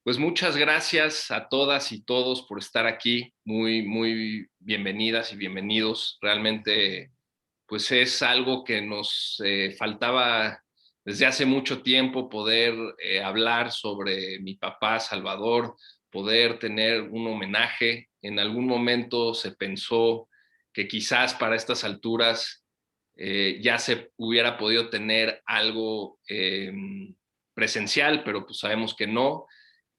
Pues muchas gracias a todas y todos por estar aquí. Muy bienvenidas y bienvenidos. Realmente, pues es algo que nos faltaba desde hace mucho tiempo poder hablar sobre mi papá Salvador, poder tener un homenaje. En algún momento se pensó que quizás para estas alturas ya se hubiera podido tener algo presencial, pero pues sabemos que no.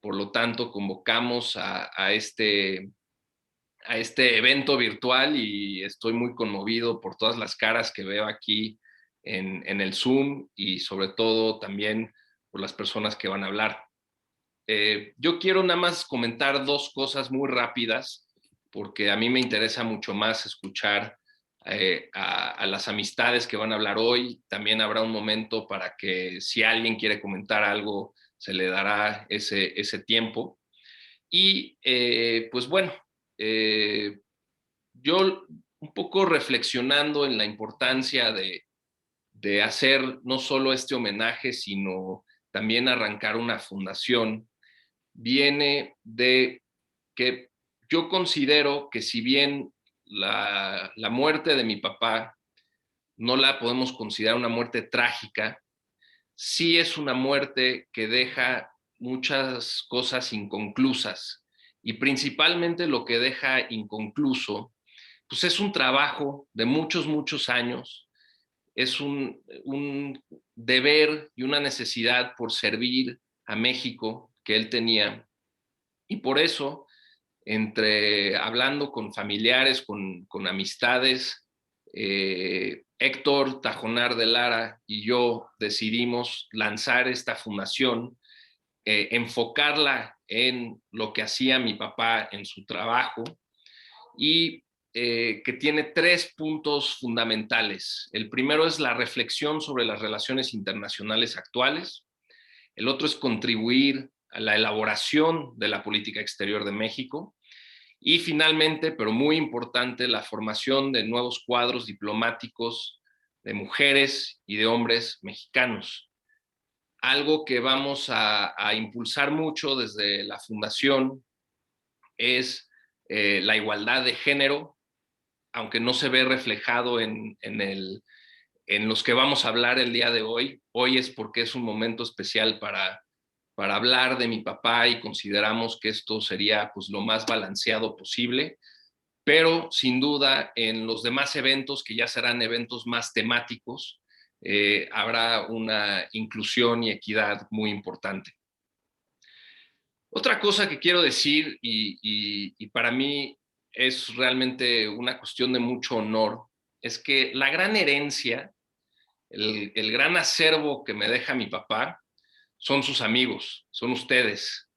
Por lo tanto, convocamos a este evento virtual y estoy muy conmovido por todas las caras que veo aquí en el Zoom y sobre todo también por las personas que van a hablar. Yo quiero nada más comentar dos cosas muy rápidas porque a mí me interesa mucho más escuchar a las amistades que van a hablar hoy. También habrá un momento para que si alguien quiere comentar algo, se le dará ese tiempo. Y pues bueno, eh, yo un poco reflexionando en la importancia de hacer no solo este homenaje, sino también arrancar una fundación, viene de que yo considero que si bien la muerte de mi papá no la podemos considerar una muerte trágica, sí es una muerte que deja muchas cosas inconclusas y principalmente lo que deja inconcluso, pues es un trabajo de muchos años, es un deber y una necesidad por servir a México que él tenía y por eso entre hablando con familiares, con amistades, Héctor Tajonar de Lara y yo decidimos lanzar esta fundación, enfocarla en lo que hacía mi papá en su trabajo y que tiene tres puntos fundamentales. El primero es la reflexión sobre las relaciones internacionales actuales. El otro es contribuir a la elaboración de la política exterior de México. Y finalmente, pero muy importante, la formación de nuevos cuadros diplomáticos de mujeres y de hombres mexicanos. Algo que vamos a impulsar mucho desde la fundación es la igualdad de género, aunque no se ve reflejado en los que vamos a hablar el día de hoy. Hoy es porque es un momento especial para hablar de mi papá y consideramos que esto sería pues, lo más balanceado posible. Pero sin duda en los demás eventos, que ya serán eventos más temáticos, habrá una inclusión y equidad muy importante. Otra cosa que quiero decir, y para mí es realmente una cuestión de mucho honor, es que la gran herencia, el gran acervo que me deja mi papá, son sus amigos, son ustedes.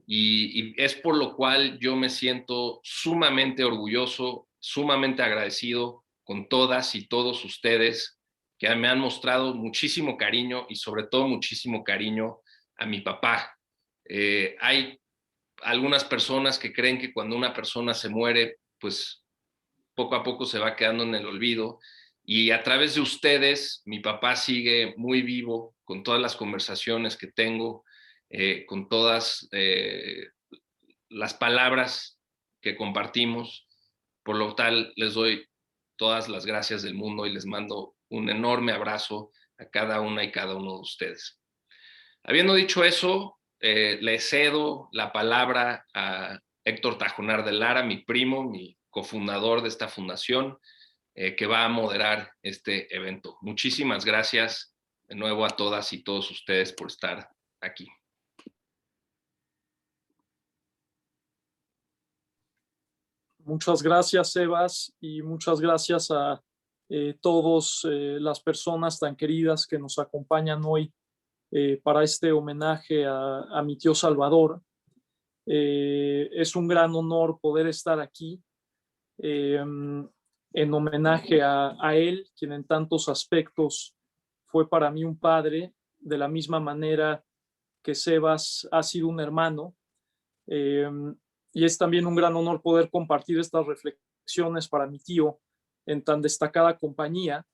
Y es por lo cual yo me siento sumamente orgulloso, sumamente agradecido con todas y todos ustedes que me han mostrado muchísimo cariño y sobre todo muchísimo cariño a mi papá. Hay algunas personas que creen que cuando una persona se muere, pues poco a poco se va quedando en el olvido. Y a través de ustedes, mi papá sigue muy vivo con todas las conversaciones que tengo, con todas las palabras que compartimos. Por lo tal, les doy todas las gracias del mundo y les mando un enorme abrazo a cada una y cada uno de ustedes. Habiendo dicho eso, le cedo la palabra a Héctor Tajonar de Lara, mi primo, mi cofundador de esta fundación, que va a moderar este evento. Muchísimas gracias de nuevo a todas y todos ustedes por estar aquí. Muchas gracias, Sebas, y muchas gracias a todas las personas tan queridas que nos acompañan hoy para este homenaje a mi tío Salvador. Es un gran honor poder estar aquí en homenaje a él, quien en tantos aspectos fue para mí un padre, de la misma manera que Sebas ha sido un hermano. Eh, y es también un gran honor poder compartir estas reflexiones para mi tío en tan destacada compañía.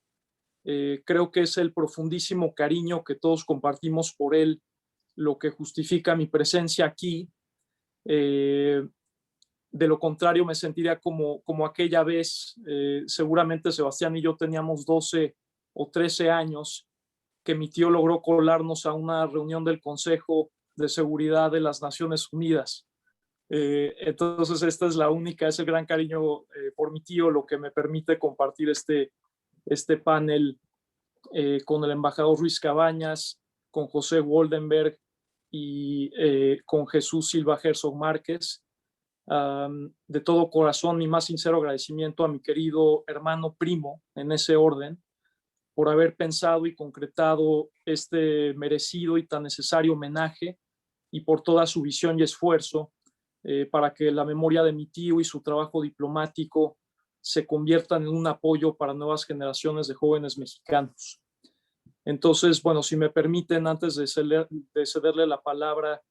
Creo que es el profundísimo cariño que todos compartimos por él lo que justifica mi presencia aquí. De lo contrario, me sentiría como aquella vez, seguramente Sebastián y yo teníamos 12 o 13 años, que mi tío logró colarnos a una reunión del Consejo de Seguridad de las Naciones Unidas. Entonces, esta es la única, es el gran cariño por mi tío, lo que me permite compartir este panel con el embajador Ruiz Cabañas, con José Woldenberg y con Jesús Silva Herzog Márquez. De todo corazón, mi más sincero agradecimiento a mi querido hermano primo, en ese orden, por haber pensado y concretado este merecido y tan necesario homenaje, y por toda su visión y esfuerzo para que la memoria de mi tío y su trabajo diplomático se conviertan en un apoyo para nuevas generaciones de jóvenes mexicanos. Entonces, bueno, si me permiten, antes de cederle la palabra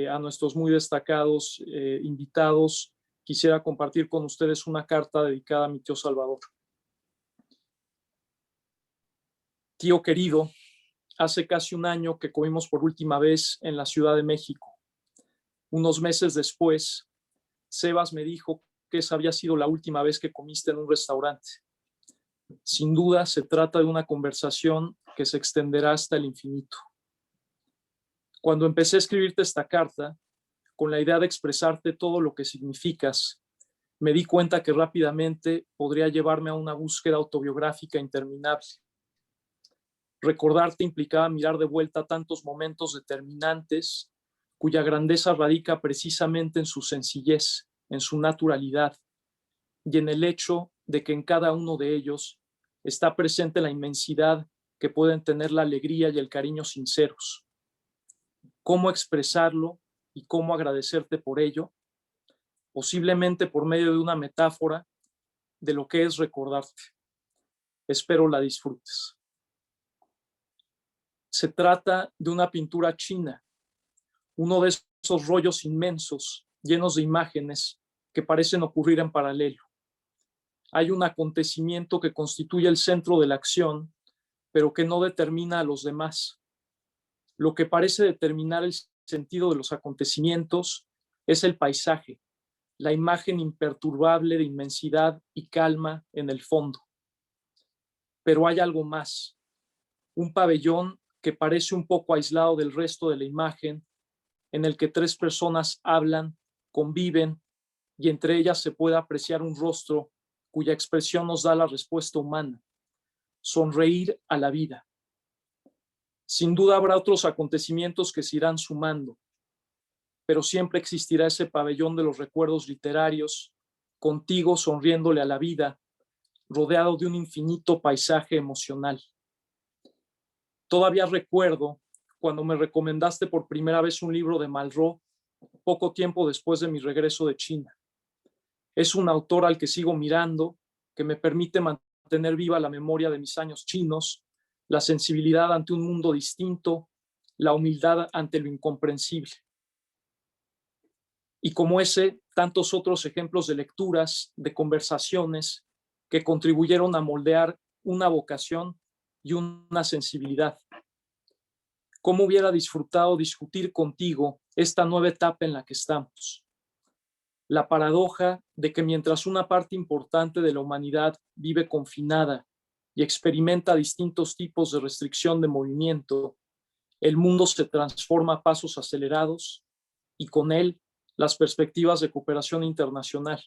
a nuestros muy destacados invitados, quisiera compartir con ustedes una carta dedicada a mi tío Salvador. Tío querido, hace casi un año que comimos por última vez en la Ciudad de México. Unos meses después, Sebas me dijo que esa había sido la última vez que comiste en un restaurante. Sin duda, se trata de una conversación que se extenderá hasta el infinito. Cuando empecé a escribirte esta carta, con la idea de expresarte todo lo que significas, me di cuenta que rápidamente podría llevarme a una búsqueda autobiográfica interminable. Recordarte implicaba mirar de vuelta tantos momentos determinantes cuya grandeza radica precisamente en su sencillez, en su naturalidad y en el hecho de que en cada uno de ellos está presente la inmensidad que pueden tener la alegría y el cariño sinceros. ¿Cómo expresarlo y cómo agradecerte por ello? Posiblemente por medio de una metáfora de lo que es recordarte. Espero la disfrutes. Se trata de una pintura china, uno de esos rollos inmensos, llenos de imágenes que parecen ocurrir en paralelo. Hay un acontecimiento que constituye el centro de la acción, pero que no determina a los demás. Lo que parece determinar el sentido de los acontecimientos es el paisaje, la imagen imperturbable de inmensidad y calma en el fondo. Pero hay algo más, un pabellón que parece un poco aislado del resto de la imagen, en el que tres personas hablan, conviven, y entre ellas se puede apreciar un rostro cuya expresión nos da la respuesta humana: sonreír a la vida. Sin duda habrá otros acontecimientos que se irán sumando, pero siempre existirá ese pabellón de los recuerdos literarios, contigo sonriéndole a la vida, rodeado de un infinito paisaje emocional. Todavía recuerdo cuando me recomendaste por primera vez un libro de Malraux, poco tiempo después de mi regreso de China. Es un autor al que sigo mirando, que me permite mantener viva la memoria de mis años chinos, la sensibilidad ante un mundo distinto, la humildad ante lo incomprensible. Y como ese, tantos otros ejemplos de lecturas, de conversaciones que contribuyeron a moldear una vocación y una sensibilidad. ¿Cómo hubiera disfrutado discutir contigo esta nueva etapa en la que estamos? La paradoja de que mientras una parte importante de la humanidad vive confinada y experimenta distintos tipos de restricción de movimiento, el mundo se transforma a pasos acelerados y con él las perspectivas de cooperación internacional.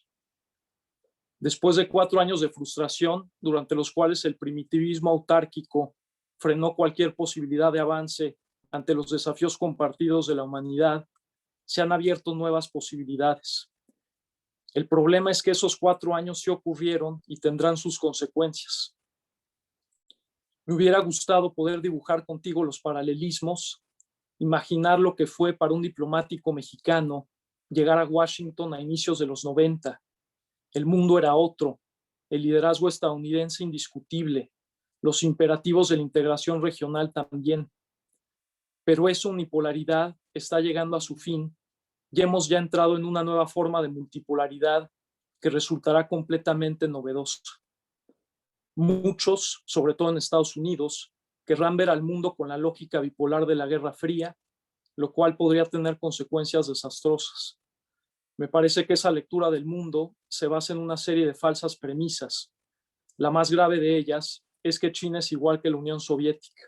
Después de 4 años de frustración, durante los cuales el primitivismo autárquico frenó cualquier posibilidad de avance ante los desafíos compartidos de la humanidad, se han abierto nuevas posibilidades. El problema es que esos 4 años sí ocurrieron y tendrán sus consecuencias. Me hubiera gustado poder dibujar contigo los paralelismos, imaginar lo que fue para un diplomático mexicano llegar a Washington a inicios de los 90. El mundo era otro, el liderazgo estadounidense indiscutible, los imperativos de la integración regional también. Pero esa unipolaridad está llegando a su fin y hemos ya entrado en una nueva forma de multipolaridad que resultará completamente novedosa. Muchos, sobre todo en Estados Unidos, querrán ver al mundo con la lógica bipolar de la Guerra Fría lo cual podría tener consecuencias desastrosas. Me parece que esa lectura del mundo se basa en una serie de falsas premisas. La más grave de ellas es que China es igual que la Unión Soviética,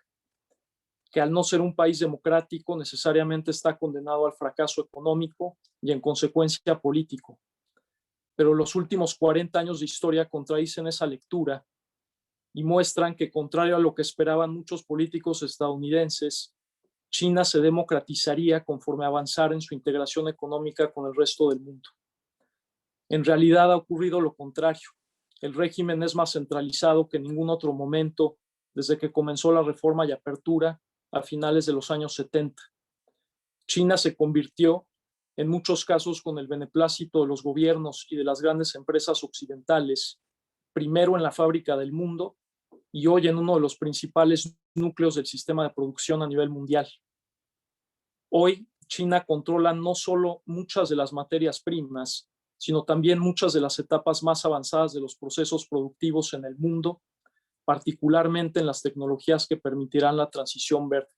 que al no ser un país democrático necesariamente está condenado al fracaso económico y en consecuencia político. Pero los últimos 40 años de historia contradicen esa lectura y muestran que, contrario a lo que esperaban muchos políticos estadounidenses, China se democratizaría conforme avanzara en su integración económica con el resto del mundo. En realidad ha ocurrido lo contrario. El régimen es más centralizado que en ningún otro momento desde que comenzó la reforma y apertura a finales de los años 70. China se convirtió, en muchos casos con el beneplácito de los gobiernos y de las grandes empresas occidentales, primero en la fábrica del mundo y hoy en uno de los principales núcleos del sistema de producción a nivel mundial. Hoy, China controla no solo muchas de las materias primas, sino también muchas de las etapas más avanzadas de los procesos productivos en el mundo, particularmente en las tecnologías que permitirán la transición verde.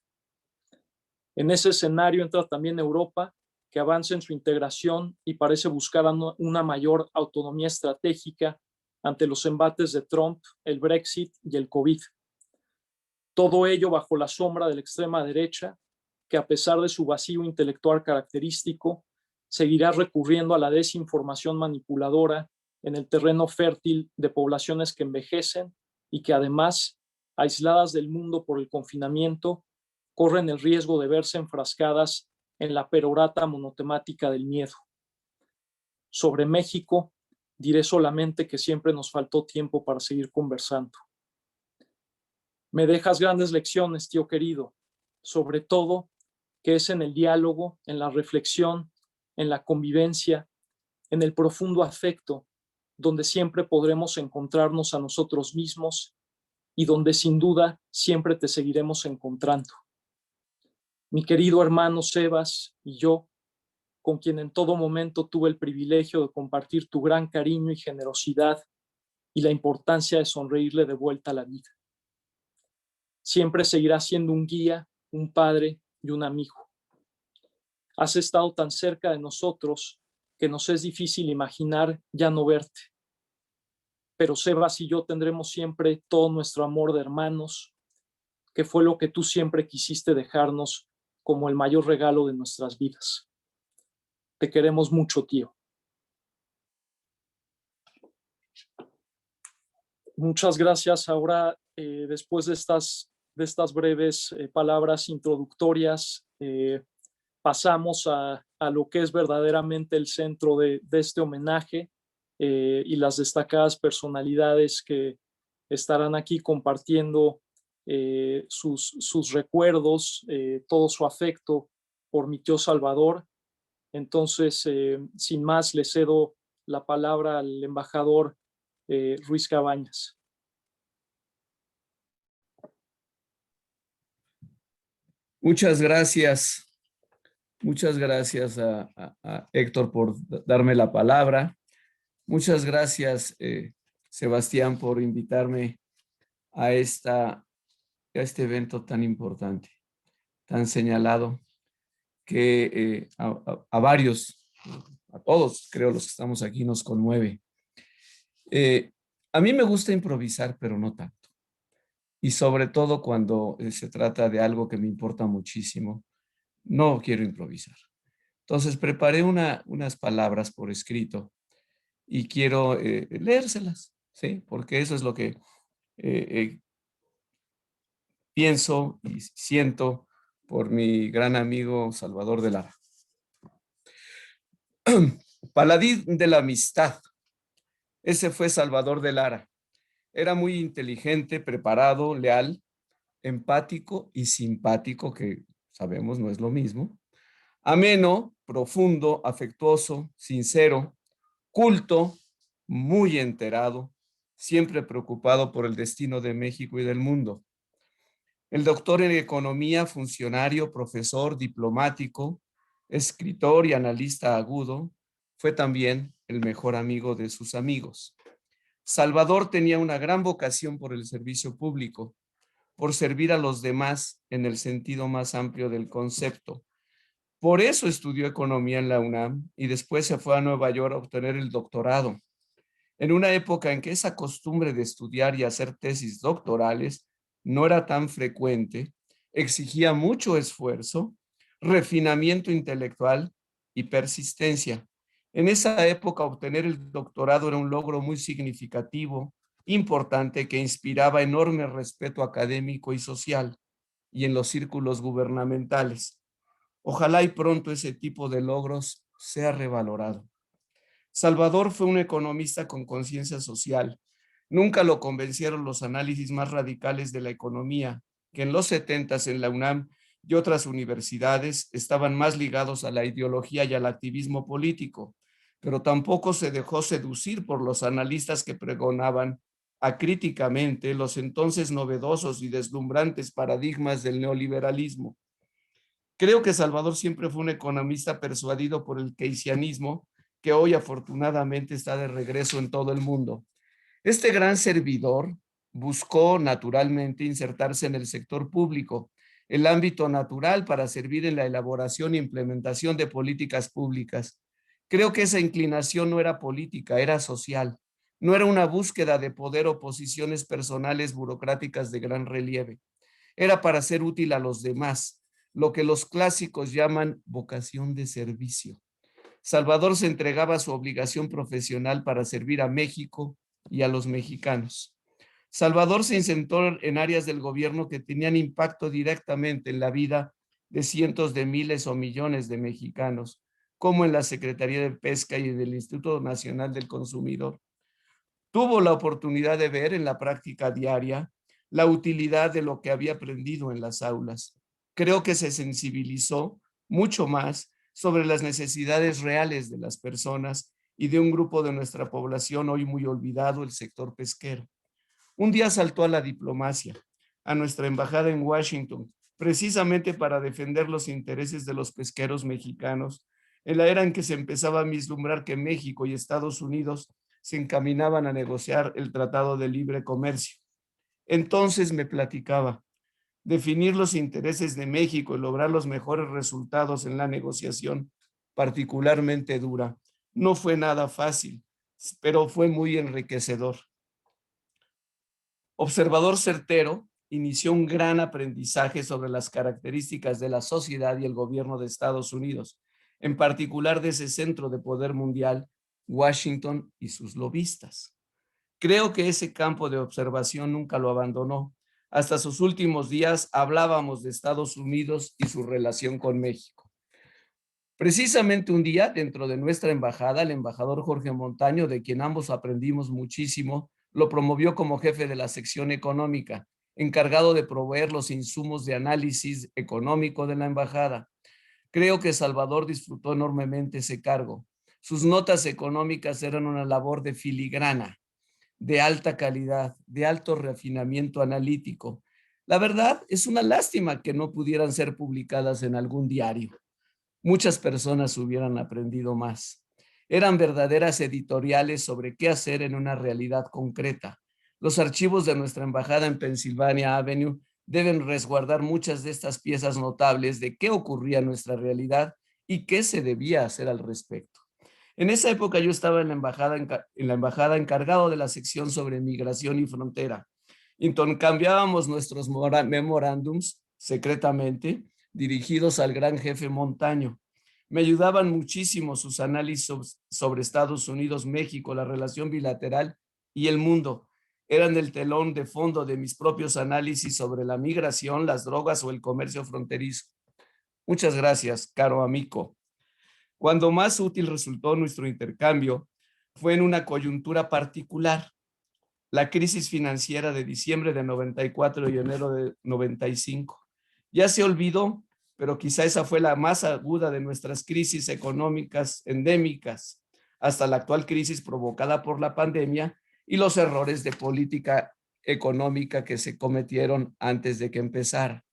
En ese escenario entra también Europa, que avanza en su integración y parece buscar una mayor autonomía estratégica ante los embates de Trump, el Brexit y el COVID. Todo ello bajo la sombra de la extrema derecha, que a pesar de su vacío intelectual característico, seguirá recurriendo a la desinformación manipuladora en el terreno fértil de poblaciones que envejecen y que además, aisladas del mundo por el confinamiento, corren el riesgo de verse enfrascadas en la perorata monotemática del miedo. Sobre México, diré solamente que siempre nos faltó tiempo para seguir conversando. Me dejas grandes lecciones, tío querido, sobre todo que es en el diálogo, en la reflexión, en la convivencia, en el profundo afecto, donde siempre podremos encontrarnos a nosotros mismos y donde sin duda siempre te seguiremos encontrando. Mi querido hermano Sebas y yo, con quien en todo momento tuve el privilegio de compartir tu gran cariño y generosidad y la importancia de sonreírle de vuelta a la vida. Siempre seguirás siendo un guía, un padre y un amigo. Has estado tan cerca de nosotros que nos es difícil imaginar ya no verte. Pero Sebas y yo tendremos siempre todo nuestro amor de hermanos, que fue lo que tú siempre quisiste dejarnos como el mayor regalo de nuestras vidas. Te queremos mucho, tío. Muchas gracias. Ahora, después de estas breves palabras introductorias, pasamos a lo que es verdaderamente el centro de este homenaje y las destacadas personalidades que estarán aquí compartiendo sus recuerdos, todo su afecto por mi tío Salvador. Entonces, sin más, le cedo la palabra al embajador Ruiz Cabañas. Muchas gracias a Héctor por darme la palabra. Muchas gracias, Sebastián, por invitarme a este evento tan importante, tan señalado, que a varios, a todos, creo, los que estamos aquí, nos conmueve. A mí me gusta improvisar, pero no tanto. Y sobre todo cuando se trata de algo que me importa muchísimo, no quiero improvisar. Entonces preparé unas palabras por escrito y quiero leérselas, ¿sí? Porque eso es lo que pienso y siento por mi gran amigo Salvador de Lara. Paladín de la amistad. Ese fue Salvador de Lara. Era muy inteligente, preparado, leal, empático y simpático, que sabemos no es lo mismo. Ameno, profundo, afectuoso, sincero, culto, muy enterado, siempre preocupado por el destino de México y del mundo. El doctor en economía, funcionario, profesor, diplomático, escritor y analista agudo, fue también el mejor amigo de sus amigos. Salvador tenía una gran vocación por el servicio público, por servir a los demás en el sentido más amplio del concepto, Por eso estudió economía en la UNAM y después se fue a Nueva York a obtener el doctorado. En una época en que esa costumbre de estudiar y hacer tesis doctorales no era tan frecuente, exigía mucho esfuerzo, refinamiento intelectual y persistencia. En esa época, obtener el doctorado era un logro muy significativo, importante, que inspiraba enorme respeto académico y social y en los círculos gubernamentales. Ojalá y pronto ese tipo de logros sea revalorado. Salvador fue un economista con conciencia social. Nunca lo convencieron los análisis más radicales de la economía, que en los 70s en la UNAM y otras universidades estaban más ligados a la ideología y al activismo político, pero tampoco se dejó seducir por los analistas que pregonaban acríticamente los entonces novedosos y deslumbrantes paradigmas del neoliberalismo. Creo que Salvador siempre fue un economista persuadido por el keynesianismo, que hoy afortunadamente está de regreso en todo el mundo. Este gran servidor buscó naturalmente insertarse en el sector público, el ámbito natural para servir en la elaboración e implementación de políticas públicas. Creo que esa inclinación no era política, era social. No era una búsqueda de poder o posiciones personales burocráticas de gran relieve. Era para ser útil a los demás, lo que los clásicos llaman vocación de servicio. Salvador se entregaba a su obligación profesional para servir a México y a los mexicanos. Salvador se insertó en áreas del gobierno que tenían impacto directamente en la vida de cientos de miles o millones de mexicanos, como en la Secretaría de Pesca y del Instituto Nacional del Consumidor. Tuvo la oportunidad de ver en la práctica diaria la utilidad de lo que había aprendido en las aulas. Creo que se sensibilizó mucho más sobre las necesidades reales de las personas y de un grupo de nuestra población hoy muy olvidado, el sector pesquero. Un día saltó a la diplomacia, a nuestra embajada en Washington, precisamente para defender los intereses de los pesqueros mexicanos, en la era en que se empezaba a vislumbrar que México y Estados Unidos se encaminaban a negociar el Tratado de Libre Comercio. Entonces me platicaba, definir los intereses de México y lograr los mejores resultados en la negociación, particularmente dura, no fue nada fácil, pero fue muy enriquecedor. Observador certero, inició un gran aprendizaje sobre las características de la sociedad y el gobierno de Estados Unidos, en particular de ese centro de poder mundial, Washington y sus lobistas. Creo que ese campo de observación nunca lo abandonó. Hasta sus últimos días hablábamos de Estados Unidos y su relación con México. Precisamente un día, dentro de nuestra embajada, el embajador Jorge Montaño, de quien ambos aprendimos muchísimo, lo promovió como jefe de la sección económica, encargado de proveer los insumos de análisis económico de la embajada. Creo que Salvador disfrutó enormemente ese cargo. Sus notas económicas eran una labor de filigrana, de alta calidad, de alto refinamiento analítico. La verdad, es una lástima que no pudieran ser publicadas en algún diario. Muchas personas hubieran aprendido más. Eran verdaderas editoriales sobre qué hacer en una realidad concreta. Los archivos de nuestra embajada en Pennsylvania Avenue deben resguardar muchas de estas piezas notables de qué ocurría en nuestra realidad y qué se debía hacer al respecto. En esa época yo estaba en la embajada encargado de la sección sobre migración y frontera. Intercambiábamos nuestros memorándums secretamente dirigidos al gran jefe Montaño. Me ayudaban muchísimo sus análisis sobre Estados Unidos, México, la relación bilateral y el mundo. Eran el telón de fondo de mis propios análisis sobre la migración, las drogas o el comercio fronterizo. Muchas gracias, caro amigo. Cuando más útil resultó nuestro intercambio fue en una coyuntura particular, la crisis financiera de diciembre de 94 y enero de 95. Ya se olvidó, pero quizá esa fue la más aguda de nuestras crisis económicas endémicas, hasta la actual crisis provocada por la pandemia y los errores de política económica que se cometieron antes de que empezara.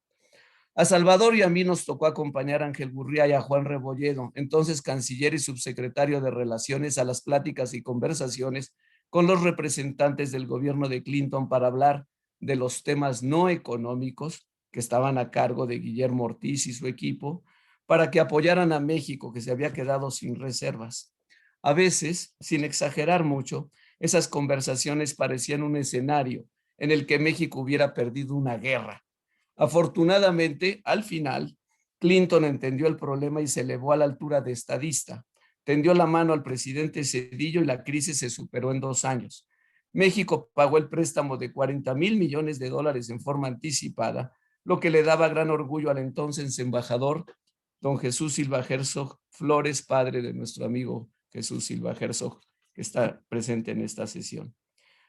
A Salvador y a mí nos tocó acompañar a Ángel Gurría y a Juan Rebolledo, entonces canciller y subsecretario de Relaciones, a las pláticas y conversaciones con los representantes del gobierno de Clinton para hablar de los temas no económicos que estaban a cargo de Guillermo Ortiz y su equipo, para que apoyaran a México, que se había quedado sin reservas. A veces, sin exagerar mucho, esas conversaciones parecían un escenario en el que México hubiera perdido una guerra. Afortunadamente, al final, Clinton entendió el problema y se elevó a la altura de estadista. Tendió la mano al presidente Zedillo y la crisis se superó en 2 años. México pagó el préstamo de $40,000 millones en forma anticipada, lo que le daba gran orgullo al entonces embajador, don Jesús Silva Herzog Flores, padre de nuestro amigo Jesús Silva Herzog, que está presente en esta sesión.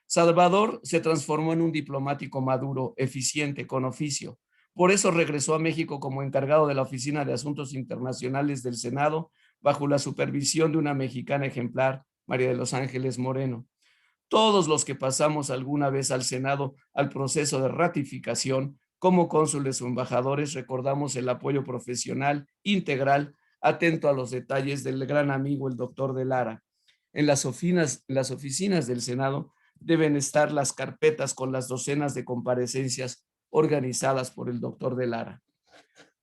Salvador se transformó en un diplomático maduro, eficiente, con oficio. Por eso regresó a México como encargado de la Oficina de Asuntos Internacionales del Senado, bajo la supervisión de una mexicana ejemplar, María de los Ángeles Moreno. Todos los que pasamos alguna vez al Senado al proceso de ratificación, como cónsules o embajadores, recordamos el apoyo profesional, integral, atento a los detalles del gran amigo, el doctor de Lara. En las oficinas del Senado deben estar las carpetas con las docenas de comparecencias organizadas por el doctor de Lara.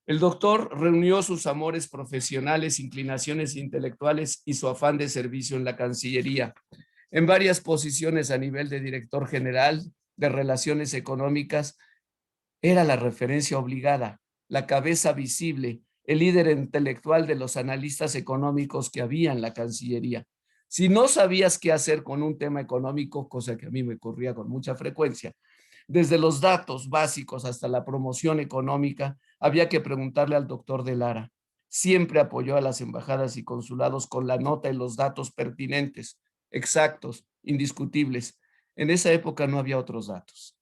El doctor reunió sus amores profesionales, inclinaciones intelectuales y su afán de servicio en la Cancillería, en varias posiciones a nivel de director general de Relaciones Económicas. Era la referencia obligada, la cabeza visible, el líder intelectual de los analistas económicos que había en la Cancillería. Si no sabías qué hacer con un tema económico, cosa que a mí me ocurría con mucha frecuencia, desde los datos básicos hasta la promoción económica, había que preguntarle al doctor de Lara. Siempre apoyó a las embajadas y consulados con la nota y los datos pertinentes, exactos, indiscutibles. En esa época no había otros datos.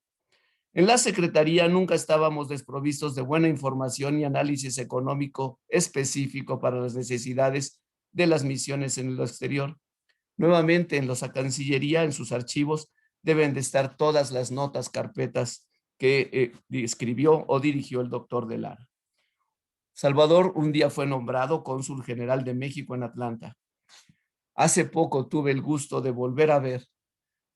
En la Secretaría nunca estábamos desprovistos de buena información y análisis económico específico para las necesidades de las misiones en el exterior. Nuevamente, en la Cancillería, en sus archivos, deben de estar todas las notas, carpetas que escribió o dirigió el doctor de Lara. Salvador un día fue nombrado cónsul general de México en Atlanta. Hace poco tuve el gusto de volver a ver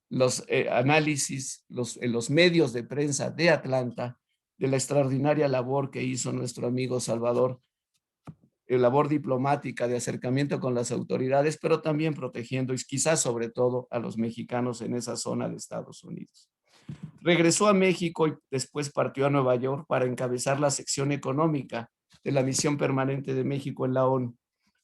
los análisis, los medios de prensa de Atlanta, de la extraordinaria labor que hizo nuestro amigo Salvador, labor diplomática de acercamiento con las autoridades, pero también protegiendo y quizás sobre todo a los mexicanos en esa zona de Estados Unidos. Regresó a México y después partió a Nueva York para encabezar la sección económica de la Misión Permanente de México en la ONU.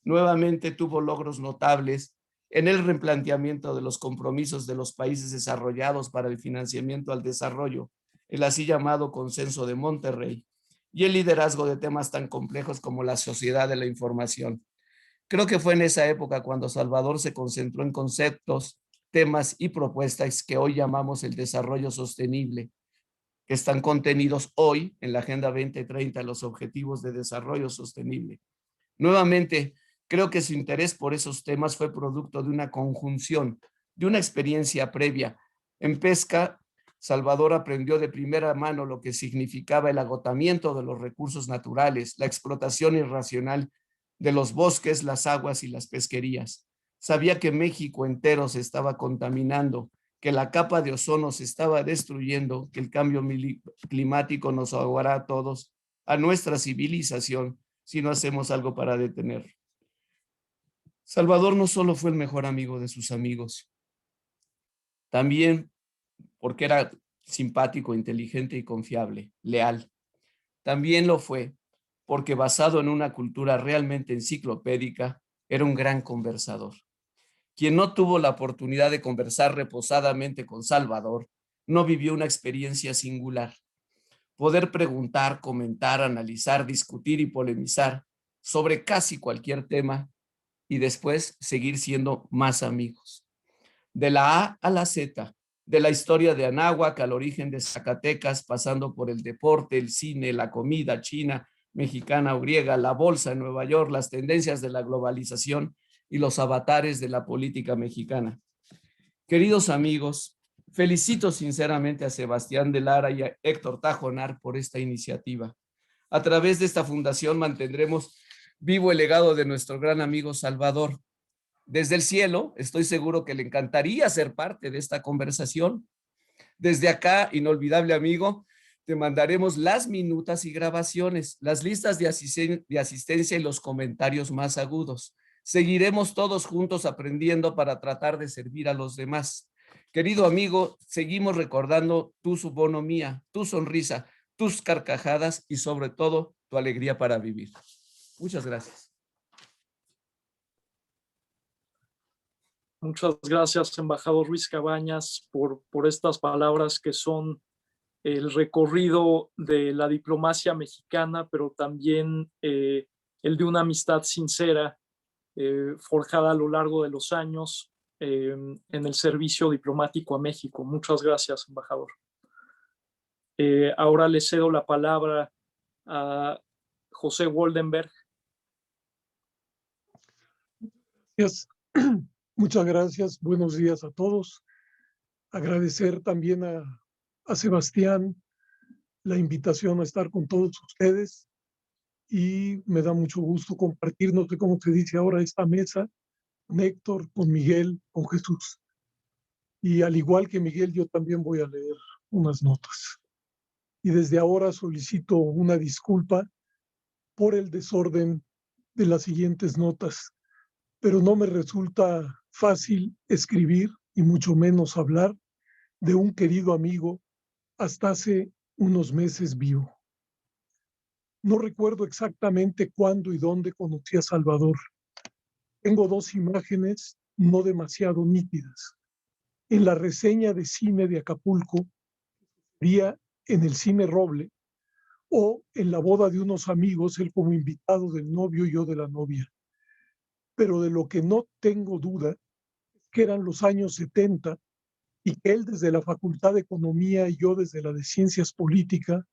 Nuevamente tuvo logros notables en el replanteamiento de los compromisos de los países desarrollados para el financiamiento al desarrollo, el así llamado Consenso de Monterrey, y el liderazgo de temas tan complejos como la sociedad de la información. Creo que fue en esa época cuando Salvador se concentró en conceptos, temas y propuestas que hoy llamamos el desarrollo sostenible, que están contenidos hoy en la Agenda 2030, los Objetivos de Desarrollo Sostenible. Nuevamente, creo que su interés por esos temas fue producto de una conjunción, de una experiencia previa. En pesca, Salvador aprendió de primera mano lo que significaba el agotamiento de los recursos naturales, la explotación irracional de los bosques, las aguas y las pesquerías. Sabía que México entero se estaba contaminando, que la capa de ozono se estaba destruyendo, que el cambio climático nos ahogará a todos, a nuestra civilización, si no hacemos algo para detenerlo. Salvador no solo fue el mejor amigo de sus amigos, también porque era simpático, inteligente y confiable, leal. También lo fue porque basado en una cultura realmente enciclopédica, era un gran conversador. Quien no tuvo la oportunidad de conversar reposadamente con Salvador, no vivió una experiencia singular. Poder preguntar, comentar, analizar, discutir y polemizar sobre casi cualquier tema y después seguir siendo más amigos. De la A a la Z, de la historia de Anáhuac al origen de Zacatecas, pasando por el deporte, el cine, la comida china, mexicana o griega, la bolsa en Nueva York, las tendencias de la globalización y los avatares de la política mexicana. Queridos amigos, felicito sinceramente a Sebastián de Lara y a Héctor Tajonar por esta iniciativa. A través de esta fundación mantendremos vivo el legado de nuestro gran amigo Salvador. Desde el cielo, estoy seguro que le encantaría ser parte de esta conversación. Desde acá, inolvidable amigo, te mandaremos las minutas y grabaciones, las listas de asistencia y los comentarios más agudos. Seguiremos todos juntos aprendiendo para tratar de servir a los demás. Querido amigo, seguimos recordando tu bonomía, tu sonrisa, tus carcajadas y sobre todo tu alegría para vivir. Muchas gracias. Muchas gracias, embajador Ruiz Cabañas, por estas palabras que son el recorrido de la diplomacia mexicana, pero también el de una amistad sincera, forjada a lo largo de los años en el servicio diplomático a México. Muchas gracias, embajador. Ahora le cedo la palabra a José Woldenberg. Gracias. Muchas gracias. Buenos días a todos. Agradecer también a Sebastián la invitación a estar con todos ustedes y me da mucho gusto compartir, no sé cómo se dice ahora, esta mesa con Héctor, con Miguel, con Jesús. Y al igual que Miguel, yo también voy a leer unas notas. Y desde ahora solicito una disculpa por el desorden de las siguientes notas, pero no me resulta fácil escribir y mucho menos hablar de un querido amigo hasta hace unos meses vivo. No recuerdo exactamente cuándo y dónde conocí a Salvador. Tengo dos imágenes no demasiado nítidas. En la reseña de cine de Acapulco, sería en el Cine Roble, o en la boda de unos amigos, él como invitado del novio y yo de la novia. Pero de lo que no tengo duda es que eran los años 70 y que él desde la Facultad de Economía y yo desde la de Ciencias Políticas,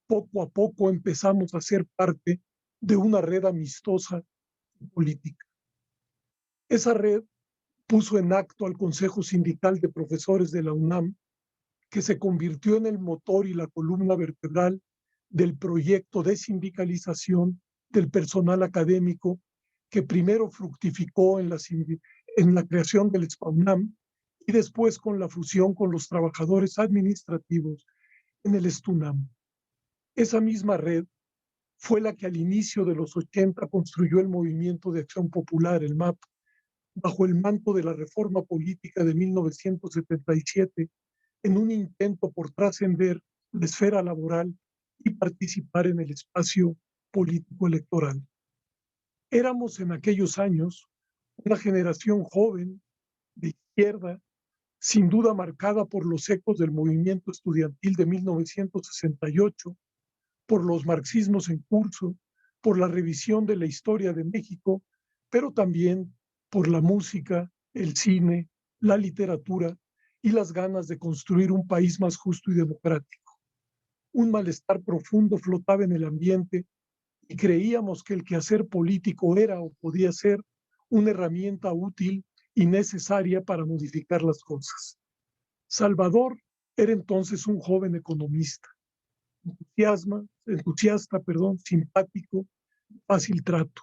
poco a poco empezamos a ser parte de una red amistosa política. Esa red puso en acto al Consejo Sindical de Profesores de la UNAM, que se convirtió en el motor y la columna vertebral del proyecto de sindicalización del personal académico, que primero fructificó en la creación del SPAUNAM y después con la fusión con los trabajadores administrativos en el STUNAM. Esa misma red fue la que al inicio de los 80 construyó el Movimiento de Acción Popular, el MAP, bajo el manto de la reforma política de 1977, en un intento por trascender la esfera laboral y participar en el espacio político electoral. Éramos en aquellos años una generación joven, de izquierda, sin duda marcada por los ecos del movimiento estudiantil de 1968, por los marxismos en curso, por la revisión de la historia de México, pero también por la música, el cine, la literatura y las ganas de construir un país más justo y democrático. Un malestar profundo flotaba en el ambiente y creíamos que el quehacer político era o podía ser una herramienta útil y necesaria para modificar las cosas. Salvador era entonces un joven economista, entusiasta, simpático, fácil trato.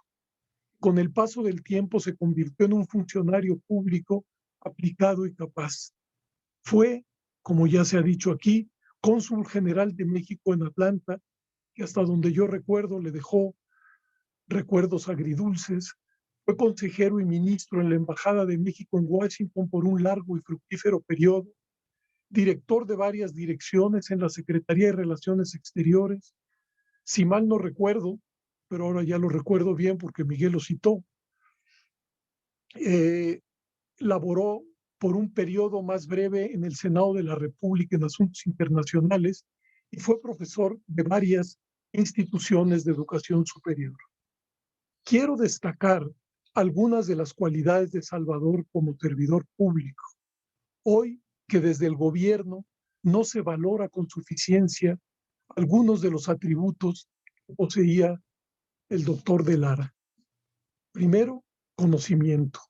Con el paso del tiempo se convirtió en un funcionario público aplicado y capaz. Fue, como ya se ha dicho aquí, cónsul general de México en Atlanta, que hasta donde yo recuerdo le dejó recuerdos agridulces. Fue consejero y ministro en la Embajada de México en Washington por un largo y fructífero periodo, director de varias direcciones en la Secretaría de Relaciones Exteriores. Si mal no recuerdo, pero ahora ya lo recuerdo bien porque Miguel lo citó, laboró por un periodo más breve en el Senado de la República en Asuntos Internacionales y fue profesor de varias instituciones de educación superior. Quiero destacar algunas de las cualidades de Salvador como servidor público. Hoy, que desde el gobierno no se valora con suficiencia algunos de los atributos que poseía el doctor de Lara. Primero, conocimiento.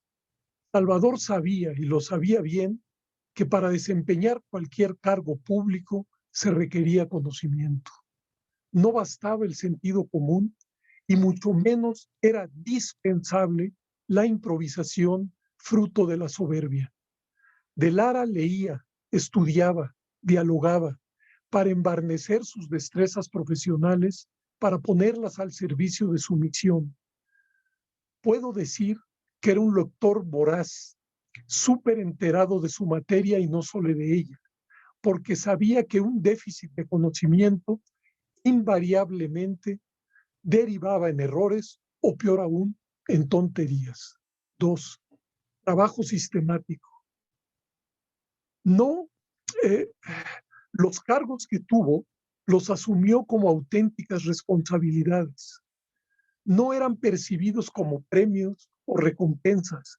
Salvador sabía, y lo sabía bien, que para desempeñar cualquier cargo público se requería conocimiento. No bastaba el sentido común y mucho menos era dispensable la improvisación fruto de la soberbia. De Lara leía, estudiaba, dialogaba, para embarnecer sus destrezas profesionales, para ponerlas al servicio de su misión. Puedo decir que era un lector voraz, súper enterado de su materia y no solo de ella, porque sabía que un déficit de conocimiento invariablemente derivaba en errores o, peor aún, en tonterías. 2. Trabajo sistemático. No, los cargos que tuvo los asumió como auténticas responsabilidades. No eran percibidos como premios o recompensas,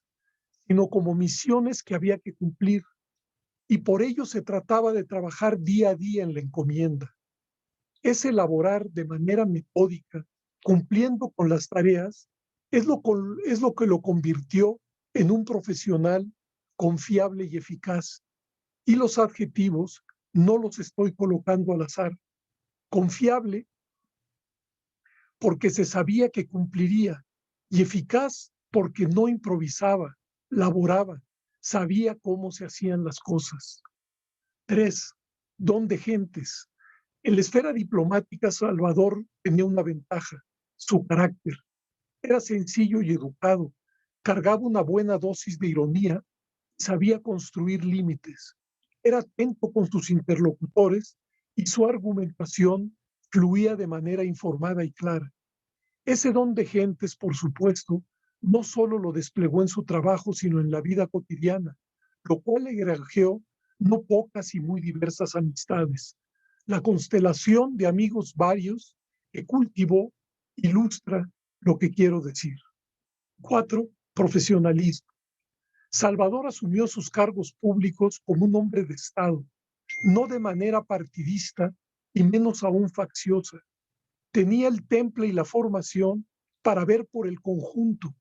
sino como misiones que había que cumplir, y por ello se trataba de trabajar día a día en la encomienda. Es elaborar de manera metódica, cumpliendo con las tareas, es lo que lo convirtió en un profesional confiable y eficaz. Y los adjetivos no los estoy colocando al azar. Confiable porque se sabía que cumpliría, y eficaz porque no improvisaba, laboraba, sabía cómo se hacían las cosas. 3. Don de gentes. En la esfera diplomática, Salvador tenía una ventaja: su carácter. Era sencillo y educado, cargaba una buena dosis de ironía, sabía construir límites, era atento con sus interlocutores y su argumentación fluía de manera informada y clara. Ese don de gentes, por supuesto, no solo lo desplegó en su trabajo, sino en la vida cotidiana, lo cual le granjeó no pocas y muy diversas amistades. La constelación de amigos varios que cultivó ilustra lo que quiero decir. 4. Profesionalismo. Salvador asumió sus cargos públicos como un hombre de Estado, no de manera partidista y menos aún facciosa. Tenía el temple y la formación para ver por el conjunto,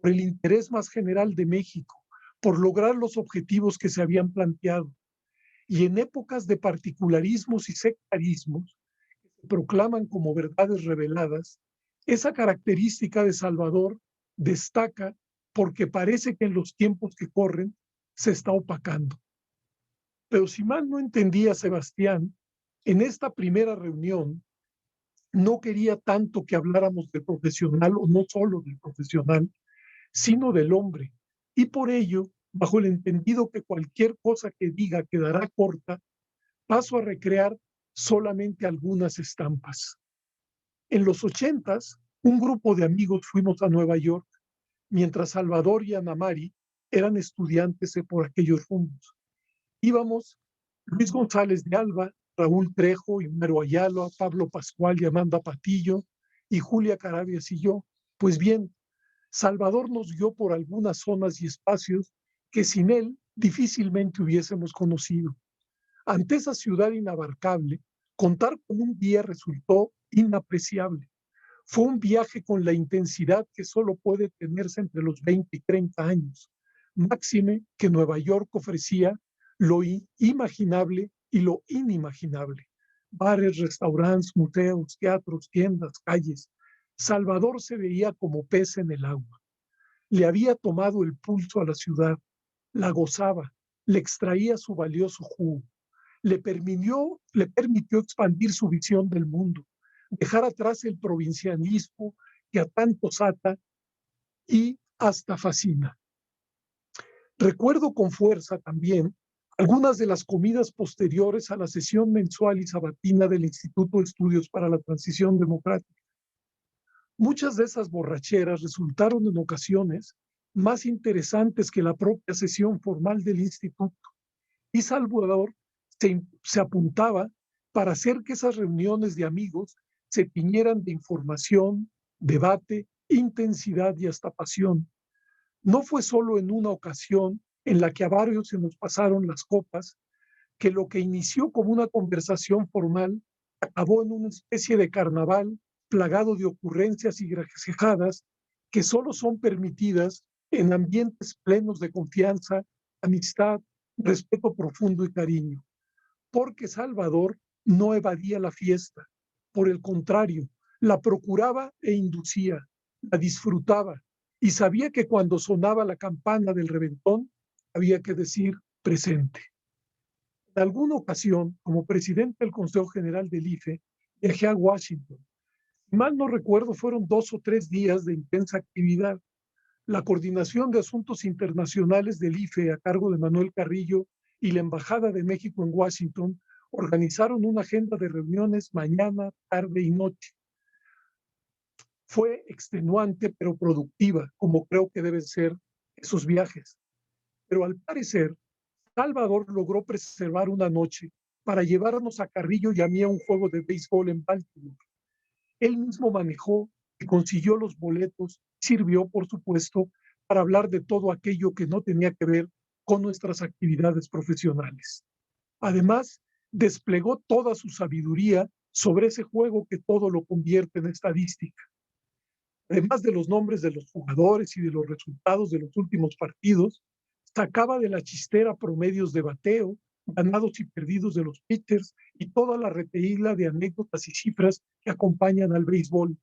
por el interés más general de México, por lograr los objetivos que se habían planteado. Y en épocas de particularismos y sectarismos, que se proclaman como verdades reveladas, esa característica de Salvador destaca porque parece que en los tiempos que corren se está opacando. Pero si mal no entendía Sebastián, en esta primera reunión no quería tanto que habláramos del profesional, o no solo del profesional, sino del hombre. Y por ello, bajo el entendido que cualquier cosa que diga quedará corta, paso a recrear solamente algunas estampas. En los 80s, un grupo de amigos fuimos a Nueva York, mientras Salvador y Ana Mari eran estudiantes por aquellos rumbos. Íbamos Luis González de Alba, Raúl Trejo, Imero Ayala, Pablo Pascual y Amanda Patillo, y Julia Carabias y yo. Pues bien, Salvador nos guió por algunas zonas y espacios que sin él difícilmente hubiésemos conocido. Ante esa ciudad inabarcable, contar con un guía resultó inapreciable. Fue un viaje con la intensidad que solo puede tenerse entre los 20 y 30 años. Máxime que Nueva York ofrecía lo imaginable y lo inimaginable. Bares, restaurantes, museos, teatros, tiendas, calles. Salvador se veía como pez en el agua. Le había tomado el pulso a la ciudad, la gozaba, le extraía su valioso jugo. Le permitió expandir su visión del mundo, dejar atrás el provincialismo que a tantos ata y hasta fascina. Recuerdo con fuerza también algunas de las comidas posteriores a la sesión mensual y sabatina del Instituto de Estudios para la Transición Democrática. Muchas de esas borracheras resultaron en ocasiones más interesantes que la propia sesión formal del instituto, y Salvador se apuntaba para hacer que esas reuniones de amigos se tiñeran de información, debate, intensidad y hasta pasión. No fue solo en una ocasión en la que a varios se nos pasaron las copas, que lo que inició como una conversación formal acabó en una especie de carnaval plagado de ocurrencias y gracejadas que solo son permitidas en ambientes plenos de confianza, amistad, respeto profundo y cariño. Porque Salvador no evadía la fiesta, por el contrario, la procuraba e inducía, la disfrutaba, y sabía que cuando sonaba la campana del reventón había que decir presente. En alguna ocasión, como presidente del Consejo General del IFE, viajé a Washington. Si mal no recuerdo, fueron 2 o 3 días de intensa actividad. La coordinación de asuntos internacionales del IFE a cargo de Manuel Carrillo y la Embajada de México en Washington organizaron una agenda de reuniones mañana, tarde y noche. Fue extenuante pero productiva, como creo que deben ser esos viajes. Pero al parecer, Salvador logró preservar una noche para llevarnos a Carrillo y a mí a un juego de béisbol en Baltimore. Él mismo manejó y consiguió los boletos, sirvió, por supuesto, para hablar de todo aquello que no tenía que ver con nuestras actividades profesionales. Además, desplegó toda su sabiduría sobre ese juego que todo lo convierte en estadística. Además de los nombres de los jugadores y de los resultados de los últimos partidos, sacaba de la chistera promedios de bateo, ganados y perdidos de los pitchers y toda la retahíla de anécdotas y cifras que acompañan al béisbol.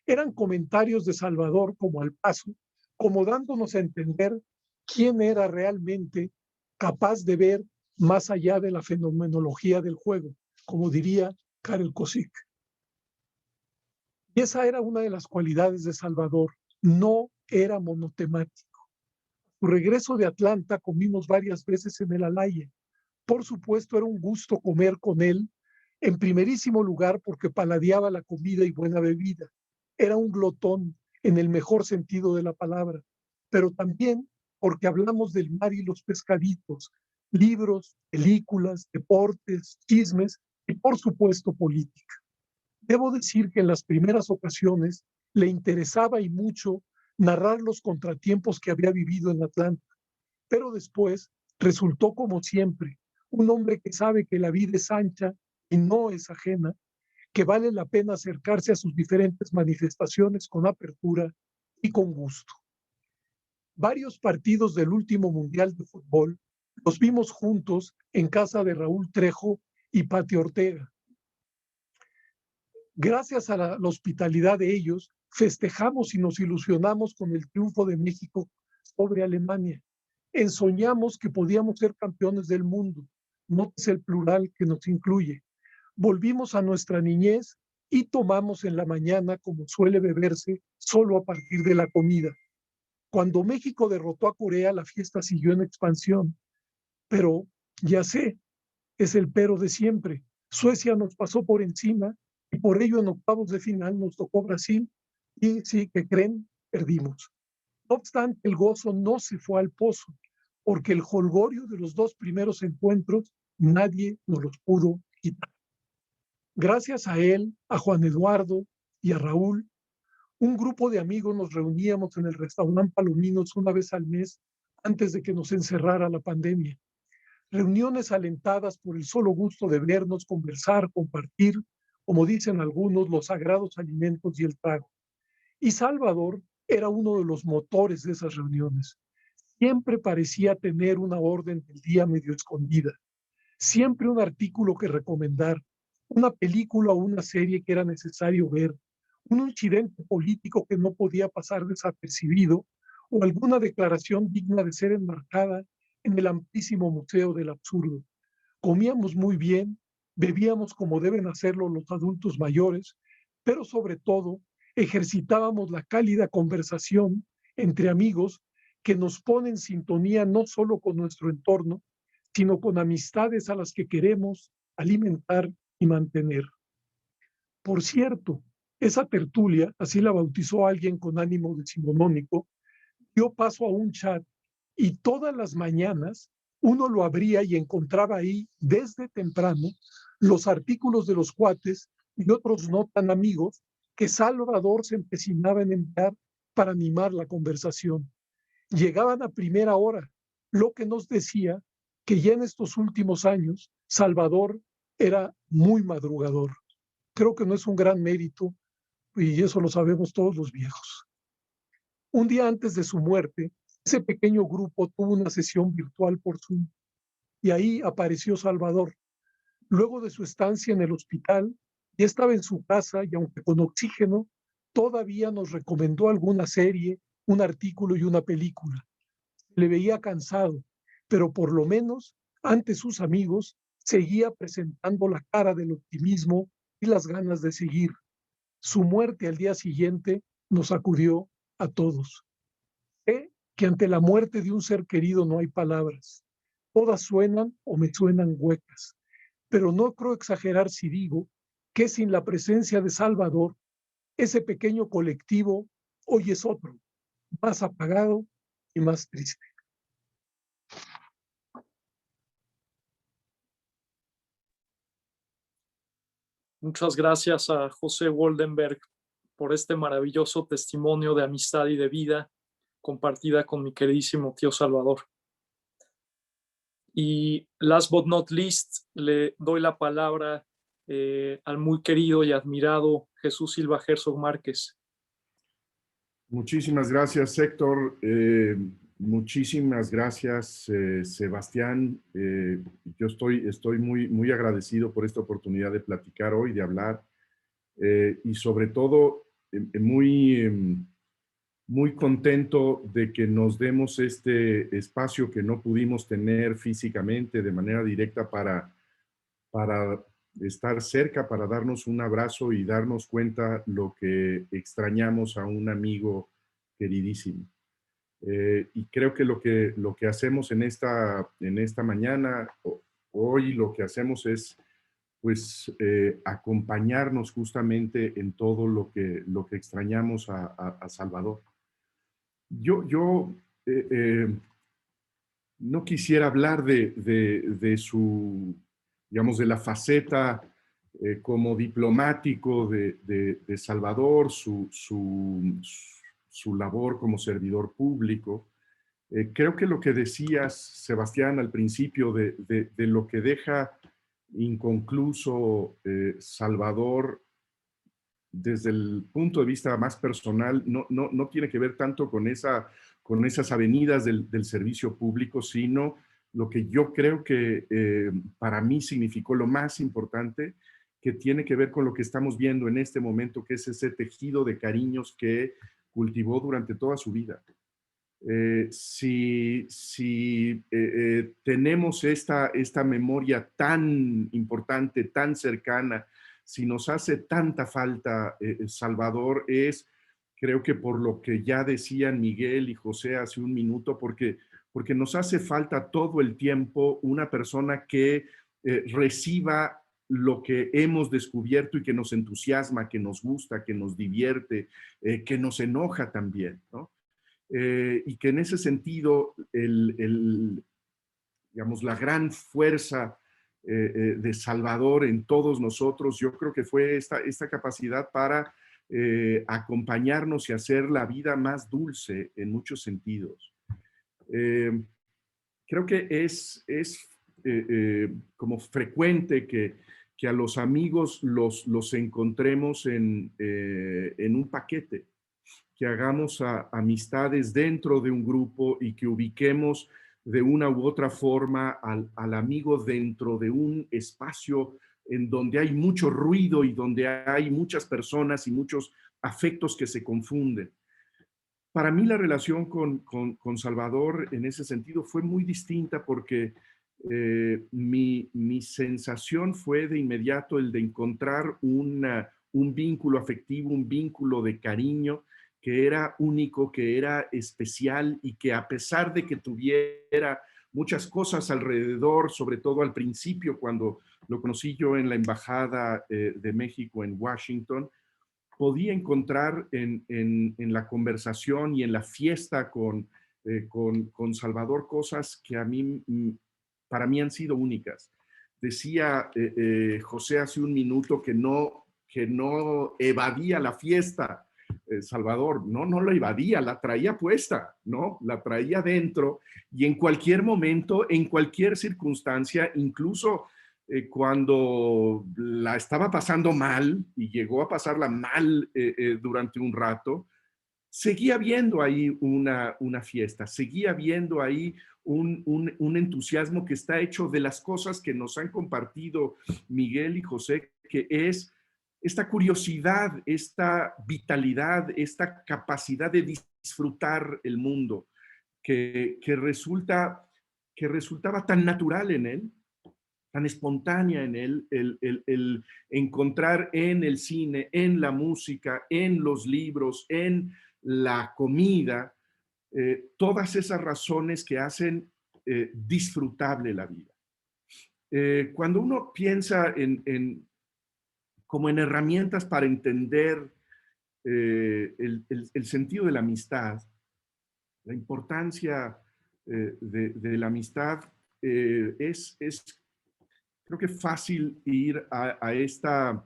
Eran comentarios de Salvador como al paso, como dándonos a entender quién era realmente capaz de ver más allá de la fenomenología del juego, como diría Karel Kosick. Y esa era una de las cualidades de Salvador, no era monotemático. Su regreso de Atlanta comimos varias veces en el Alaye. Por supuesto, era un gusto comer con él, en primerísimo lugar porque paladeaba la comida y buena bebida. Era un glotón en el mejor sentido de la palabra, pero también porque hablamos del mar y los pescaditos, libros, películas, deportes, chismes y por supuesto política. Debo decir que en las primeras ocasiones le interesaba y mucho narrar los contratiempos que había vivido en Atlanta, pero después resultó como siempre un hombre que sabe que la vida es ancha y no es ajena, que vale la pena acercarse a sus diferentes manifestaciones con apertura y con gusto. Varios partidos del último Mundial de Fútbol los vimos juntos en casa de Raúl Trejo y Pati Ortega. Gracias a la hospitalidad de ellos, festejamos y nos ilusionamos con el triunfo de México sobre Alemania. Ensoñamos que podíamos ser campeones del mundo. Nótese el plural que nos incluye. Volvimos a nuestra niñez y tomamos en la mañana, como suele beberse, solo a partir de la comida. Cuando México derrotó a Corea, la fiesta siguió en expansión. Pero, ya sé, es el pero de siempre. Suecia nos pasó por encima y por ello en octavos de final nos tocó Brasil y sí, que creen, perdimos. No obstante, el gozo no se fue al pozo, porque el jolgorio de los 2 primeros encuentros nadie nos los pudo quitar. Gracias a él, a Juan Eduardo y a Raúl, un grupo de amigos nos reuníamos en el restaurante Palominos una vez al mes antes de que nos encerrara la pandemia. Reuniones alentadas por el solo gusto de vernos, conversar, compartir, como dicen algunos, los sagrados alimentos y el trago. Y Salvador era uno de los motores de esas reuniones. Siempre parecía tener una orden del día medio escondida, siempre un artículo que recomendar, una película o una serie que era necesario ver, un incidente político que no podía pasar desapercibido o alguna declaración digna de ser enmarcada en el amplísimo museo del absurdo. Comíamos muy bien, bebíamos como deben hacerlo los adultos mayores, pero sobre todo ejercitábamos la cálida conversación entre amigos que nos pone en sintonía no solo con nuestro entorno, sino con amistades a las que queremos alimentar y mantener. Por cierto, esa tertulia, así la bautizó alguien con ánimo decimonónico, dio paso a un chat y todas las mañanas uno lo abría y encontraba ahí desde temprano los artículos de los cuates y otros no tan amigos que Salvador se empecinaba en enviar para animar la conversación. Llegaban a primera hora, lo que nos decía que ya en estos últimos años Salvador era muy madrugador. Creo que no es un gran mérito y eso lo sabemos todos los viejos. Un día antes de su muerte, ese pequeño grupo tuvo una sesión virtual por Zoom y ahí apareció Salvador. Luego de su estancia en el hospital, ya estaba en su casa y aunque con oxígeno, todavía nos recomendó alguna serie, un artículo y una película. Le veía cansado, pero por lo menos ante sus amigos seguía presentando la cara del optimismo y las ganas de seguir. Su muerte al día siguiente nos sacudió a todos. Sé que ante la muerte de un ser querido no hay palabras. Todas suenan o me suenan huecas, pero no creo exagerar si digo que sin la presencia de Salvador, ese pequeño colectivo hoy es otro, más apagado y más triste. Muchas gracias a José Woldenberg por este maravilloso testimonio de amistad y de vida compartida con mi queridísimo tío Salvador. Y last but not least, le doy la palabra al muy querido y admirado Jesús Silva Herzog Márquez. Muchísimas gracias, Héctor. Muchísimas gracias, Sebastián. Yo estoy muy agradecido por esta oportunidad de platicar hoy, de hablar, y sobre todo muy contento de que nos demos este espacio que no pudimos tener físicamente de manera directa para estar cerca, para darnos un abrazo y darnos cuenta lo que extrañamos a un amigo queridísimo. Y creo que lo que hacemos en esta mañana, hoy lo que hacemos es pues acompañarnos justamente en todo lo que extrañamos a Salvador. Yo no quisiera hablar de su, digamos, de la faceta como diplomático de Salvador, su labor como servidor público. Creo que lo que decías, Sebastián, al principio de lo que deja inconcluso Salvador desde el punto de vista más personal, no tiene que ver tanto con esas avenidas del servicio público, sino lo que yo creo que para mí significó lo más importante, que tiene que ver con lo que estamos viendo en este momento, que es ese tejido de cariños que cultivó durante toda su vida. Si tenemos esta memoria tan importante, tan cercana, si nos hace tanta falta Salvador, creo que por lo que ya decían Miguel y José hace un minuto, porque nos hace falta todo el tiempo una persona que reciba lo que hemos descubierto y que nos entusiasma, que nos gusta, que nos divierte, que nos enoja también, ¿no? Y que en ese sentido, digamos, la gran fuerza de Salvador en todos nosotros, yo creo que fue esta capacidad para acompañarnos y hacer la vida más dulce en muchos sentidos. Creo que es como frecuente que a los amigos los encontremos en un paquete, que hagamos amistades dentro de un grupo y que ubiquemos de una u otra forma al amigo dentro de un espacio en donde hay mucho ruido y donde hay muchas personas y muchos afectos que se confunden. Para mí la relación con Salvador en ese sentido fue muy distinta porque mi sensación fue de inmediato el de encontrar un vínculo afectivo, un vínculo de cariño que era único, que era especial y que a pesar de que tuviera muchas cosas alrededor, sobre todo al principio cuando lo conocí yo en la Embajada de México en Washington, podía encontrar en la conversación y en la fiesta con Salvador cosas que para mí han sido únicas. Decía José hace un minuto que no evadía la fiesta, Salvador. No la evadía, la traía puesta, ¿no? La traía dentro y en cualquier momento, en cualquier circunstancia, incluso cuando la estaba pasando mal y llegó a pasarla mal durante un rato, seguía viendo ahí una fiesta, seguía viendo ahí un entusiasmo que está hecho de las cosas que nos han compartido Miguel y José, que es esta curiosidad, esta vitalidad, esta capacidad de disfrutar el mundo que resultaba tan natural en él, tan espontánea en él, el encontrar en el cine, en la música, en los libros, en la comida, todas esas razones que hacen disfrutable la vida. Cuando uno piensa como en herramientas para entender el sentido de la amistad, la importancia de la amistad, es creo que fácil ir a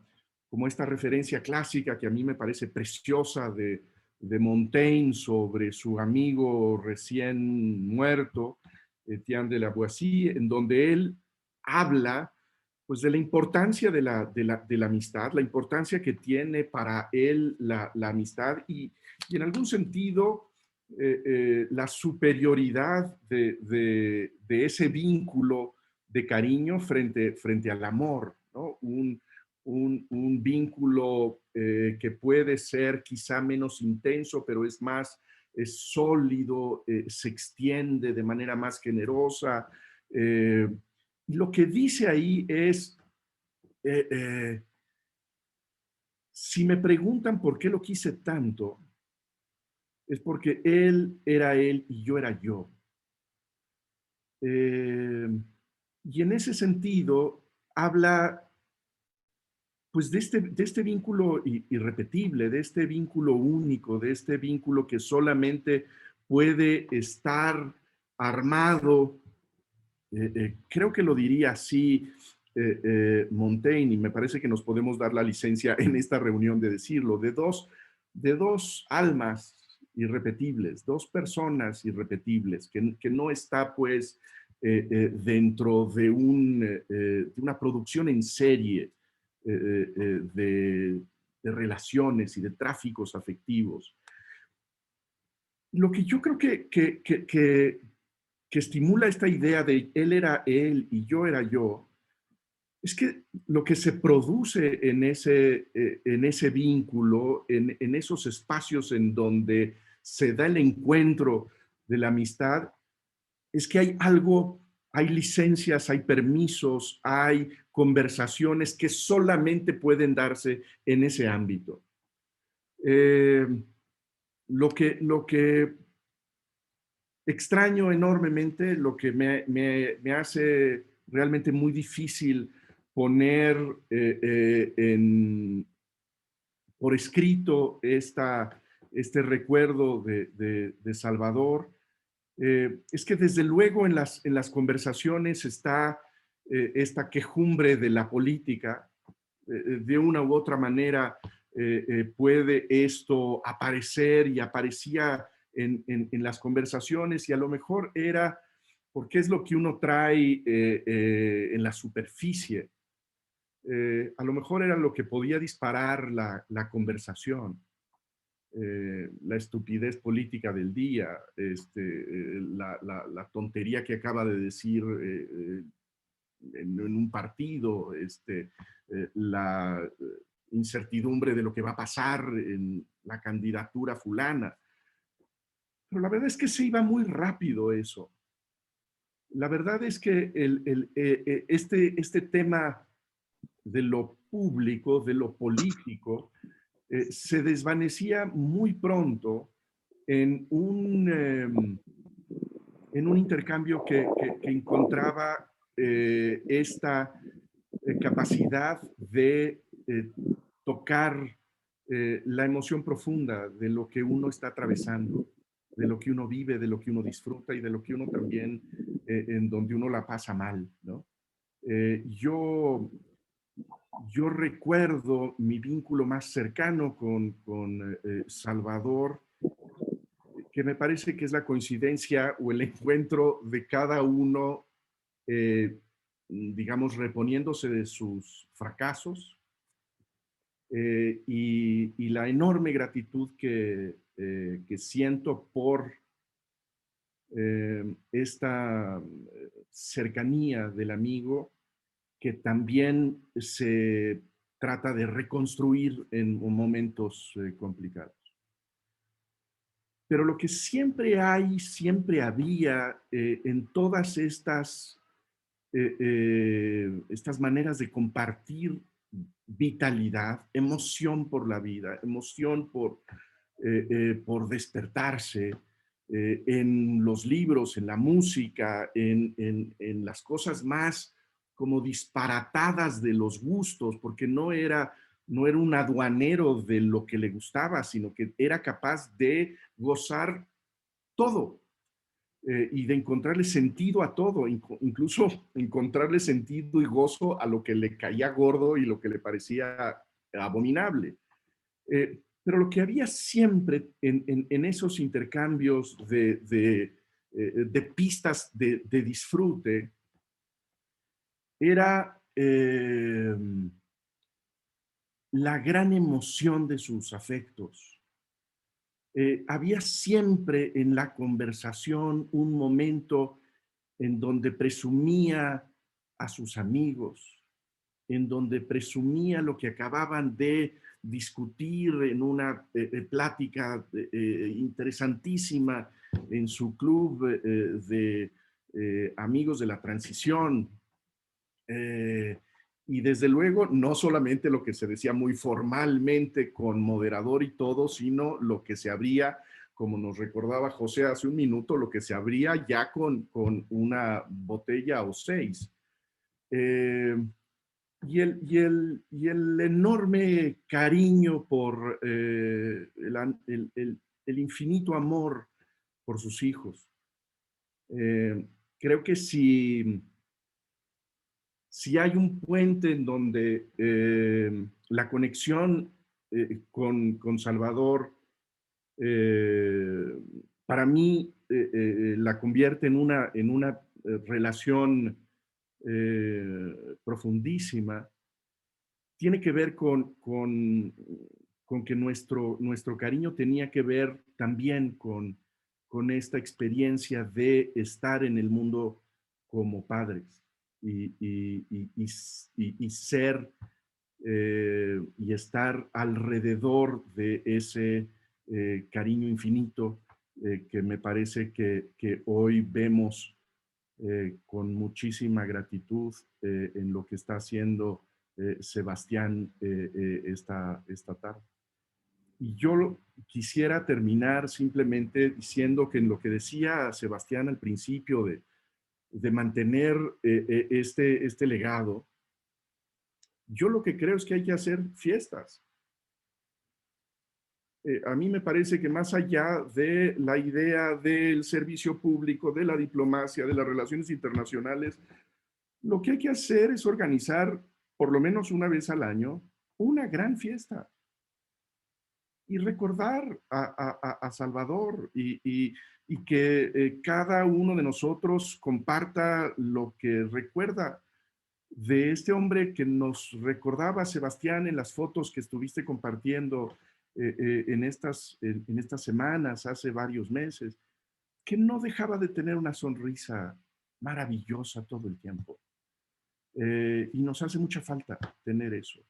como esta referencia clásica que a mí me parece preciosa de Montaigne sobre su amigo recién muerto, Etienne de la Boissy, en donde él habla pues de la importancia de la amistad, la importancia que tiene para él la amistad y en algún sentido la superioridad de ese vínculo de cariño frente al amor, ¿no? Un vínculo que puede ser quizá menos intenso, pero es sólido, se extiende de manera más generosa. Y lo que dice ahí es, si me preguntan por qué lo quise tanto, es porque él era él y yo era yo. Y en ese sentido, habla pues de este vínculo irrepetible, de este vínculo único, de este vínculo que solamente puede estar armado, creo que lo diría así Montaigne, y me parece que nos podemos dar la licencia en esta reunión de decirlo, de dos almas irrepetibles, dos personas irrepetibles, que no está pues dentro de una producción en serie de relaciones y de tráficos afectivos. Lo que yo creo que estimula esta idea de él era él y yo era yo, es que lo que se produce en ese vínculo, en esos espacios en donde se da el encuentro de la amistad, es que hay licencias, hay permisos, hay conversaciones que solamente pueden darse en ese ámbito. Lo que extraño enormemente, lo que me hace realmente muy difícil poner por escrito este recuerdo de Salvador, es que desde luego en las conversaciones está esta quejumbre de la política. De una u otra manera puede esto aparecer y aparecía en las conversaciones y a lo mejor era porque es lo que uno trae en la superficie. A lo mejor era lo que podía disparar la conversación. La estupidez política del día, la tontería que acaba de decir en un partido, la incertidumbre de lo que va a pasar en la candidatura fulana. Pero la verdad es que se iba muy rápido eso. La verdad es que este tema de lo público, de lo político, se desvanecía muy pronto en un intercambio que encontraba esta capacidad de tocar la emoción profunda de lo que uno está atravesando, de lo que uno vive, de lo que uno disfruta y de lo que uno también, en donde uno la pasa mal, ¿no? Yo recuerdo mi vínculo más cercano con Salvador, que me parece que es la coincidencia o el encuentro de cada uno, digamos, reponiéndose de sus fracasos y la enorme gratitud que siento por esta cercanía del amigo que también se trata de reconstruir en momentos complicados. Pero lo que siempre había en todas estas estas maneras de compartir vitalidad, emoción por la vida, emoción por despertarse, en los libros, en la música, en las cosas más como disparatadas de los gustos, porque no era un aduanero de lo que le gustaba, sino que era capaz de gozar todo, y de encontrarle sentido a todo, incluso encontrarle sentido y gozo a lo que le caía gordo y lo que le parecía abominable. Pero lo que había siempre en esos intercambios de pistas de disfrute era la gran emoción de sus afectos. Había siempre en la conversación un momento en donde presumía a sus amigos, en donde presumía lo que acababan de discutir en una plática interesantísima en su club de amigos de la transición. Y desde luego, no solamente lo que se decía muy formalmente con moderador y todo, sino lo que se abría, como nos recordaba José hace un minuto, lo que se abría ya con una botella o 6. Y el enorme cariño por el infinito amor por sus hijos. Creo que si hay un puente en donde la conexión con Salvador, para mí, la convierte en una relación profundísima, tiene que ver con que nuestro cariño tenía que ver también con esta experiencia de estar en el mundo como padres y ser y estar alrededor de ese cariño infinito que me parece que hoy vemos con muchísima gratitud en lo que está haciendo Sebastián esta tarde. Y yo quisiera terminar simplemente diciendo que en lo que decía Sebastián al principio de mantener este legado, yo lo que creo es que hay que hacer fiestas. A mí me parece que más allá de la idea del servicio público, de la diplomacia, de las relaciones internacionales, lo que hay que hacer es organizar, por lo menos una vez al año, una gran fiesta y recordar a Salvador y que cada uno de nosotros comparta lo que recuerda de este hombre que nos recordaba Sebastián en las fotos que estuviste compartiendo en estas semanas, hace varios meses, que no dejaba de tener una sonrisa maravillosa todo el tiempo. Y nos hace mucha falta tener eso.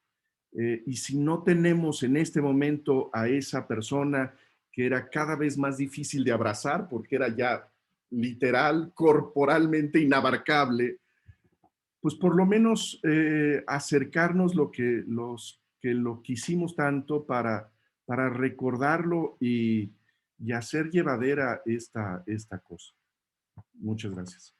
Y si no tenemos en este momento a esa persona que era cada vez más difícil de abrazar, porque era ya literal, corporalmente inabarcable, pues por lo menos acercarnos lo que quisimos tanto para recordarlo y hacer llevadera esta cosa. Muchas gracias.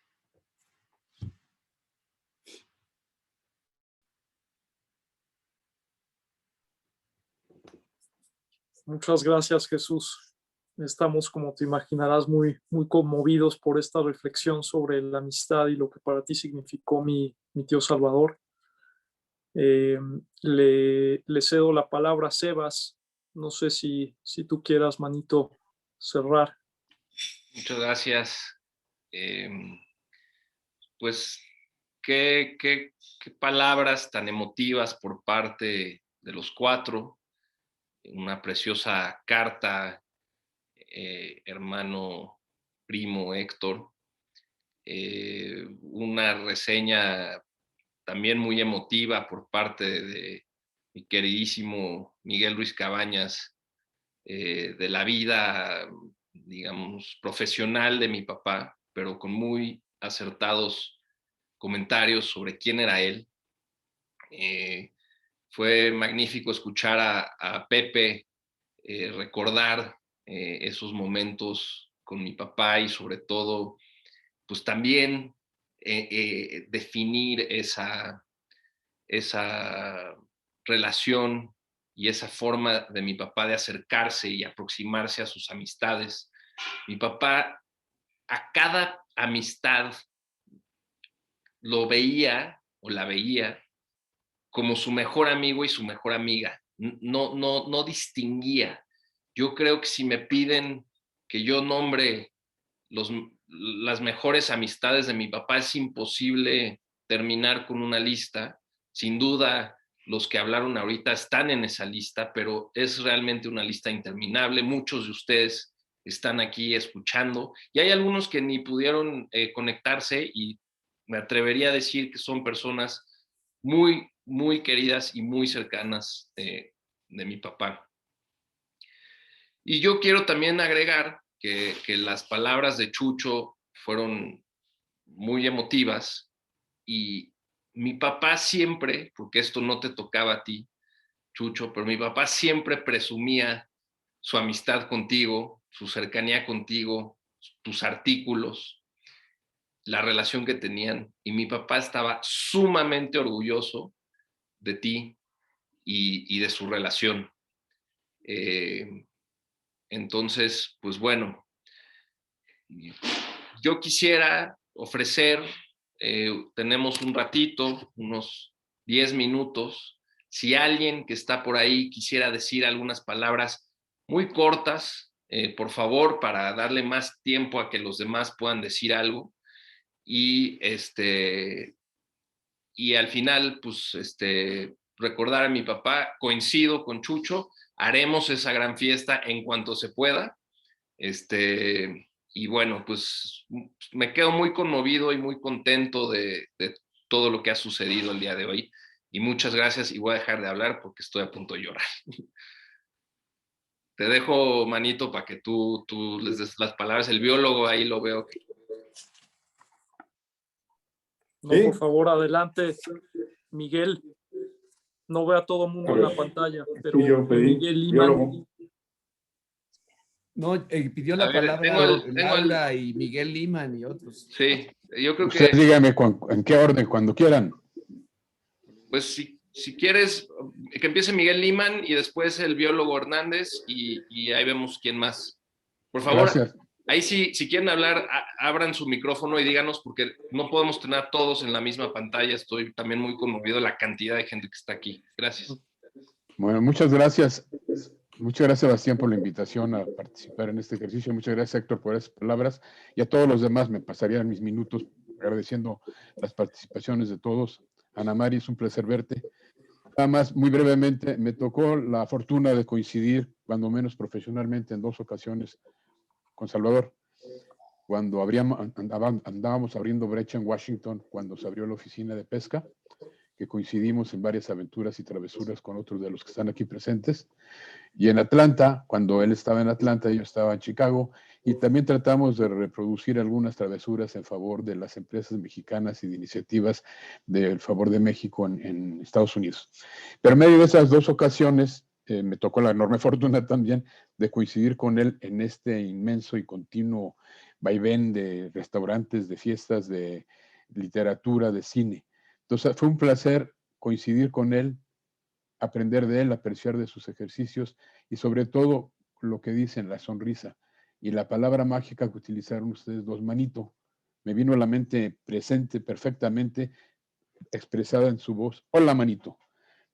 Muchas gracias, Jesús. Estamos, como te imaginarás, muy, muy conmovidos por esta reflexión sobre la amistad y lo que para ti significó mi tío Salvador. Le cedo la palabra a Sebas. No sé si tú quieras, manito, cerrar. Muchas gracias. Pues qué palabras tan emotivas por parte de los cuatro. Una preciosa carta, hermano, primo Héctor. Una reseña también muy emotiva por parte de mi queridísimo Miguel Ruiz Cabañas, de la vida, digamos, profesional de mi papá, pero con muy acertados comentarios sobre quién era él. Fue magnífico escuchar a Pepe recordar esos momentos con mi papá y sobre todo, pues también definir esa relación y esa forma de mi papá de acercarse y aproximarse a sus amistades. Mi papá, a cada amistad lo veía o la veía como su mejor amigo y su mejor amiga. No distinguía. Yo creo que si me piden que yo nombre las mejores amistades de mi papá, es imposible terminar con una lista. Sin duda, los que hablaron ahorita están en esa lista, pero es realmente una lista interminable. Muchos de ustedes están aquí escuchando y hay algunos que ni pudieron conectarse, y me atrevería a decir que son personas muy, muy queridas y muy cercanas de mi papá. Y yo quiero también agregar que las palabras de Chucho fueron muy emotivas, y mi papá siempre, porque esto no te tocaba a ti, Chucho, pero mi papá siempre presumía su amistad contigo, su cercanía contigo, tus artículos, la relación que tenían, y mi papá estaba sumamente orgulloso de ti y de su relación. Entonces, pues bueno, yo quisiera ofrecer, tenemos un ratito, unos 10 minutos, si alguien que está por ahí quisiera decir algunas palabras muy cortas, por favor, para darle más tiempo a que los demás puedan decir algo. Y al final, pues, recordar a mi papá. Coincido con Chucho, haremos esa gran fiesta en cuanto se pueda. Y bueno, pues me quedo muy conmovido y muy contento de todo lo que ha sucedido el día de hoy. Y muchas gracias, y voy a dejar de hablar porque estoy a punto de llorar. Te dejo, manito, para que tú les des las palabras. El biólogo ahí lo veo. No, ¿sí? Por favor, adelante, Miguel. No veo a todo el mundo en la pantalla, pero yo pedí, Miguel Liman. No, pidió la palabra Laura y Miguel Liman y otros. Sí, yo creo ustedes que... díganme en qué orden, cuando quieran. Pues si quieres, que empiece Miguel Liman y después el biólogo Hernández, y ahí vemos quién más. Por favor, gracias. Ahí sí, si quieren hablar, abran su micrófono y díganos, porque no podemos tener a todos en la misma pantalla. Estoy también muy conmovido de la cantidad de gente que está aquí. Gracias. Bueno, muchas gracias. Muchas gracias, Sebastián, por la invitación a participar en este ejercicio. Muchas gracias, Héctor, por esas palabras. Y a todos los demás, me pasarían mis minutos agradeciendo las participaciones de todos. Ana Mari, es un placer verte. Nada más, muy brevemente, me tocó la fortuna de coincidir, cuando menos profesionalmente, en 2 ocasiones con Salvador. Cuando andábamos abriendo brecha en Washington, cuando se abrió la oficina de pesca, que coincidimos en varias aventuras y travesuras con otros de los que están aquí presentes. Y en Atlanta, cuando él estaba en Atlanta, yo estaba en Chicago, y también tratamos de reproducir algunas travesuras en favor de las empresas mexicanas y de iniciativas del favor de México en Estados Unidos. Pero en medio de esas 2 ocasiones, me tocó la enorme fortuna también de coincidir con él en este inmenso y continuo vaivén de restaurantes, de fiestas, de literatura, de cine. Entonces fue un placer coincidir con él, aprender de él, apreciar de sus ejercicios y sobre todo lo que dicen, la sonrisa y la palabra mágica que utilizaron ustedes dos, manito. Me vino a la mente presente perfectamente expresada en su voz. Hola, manito.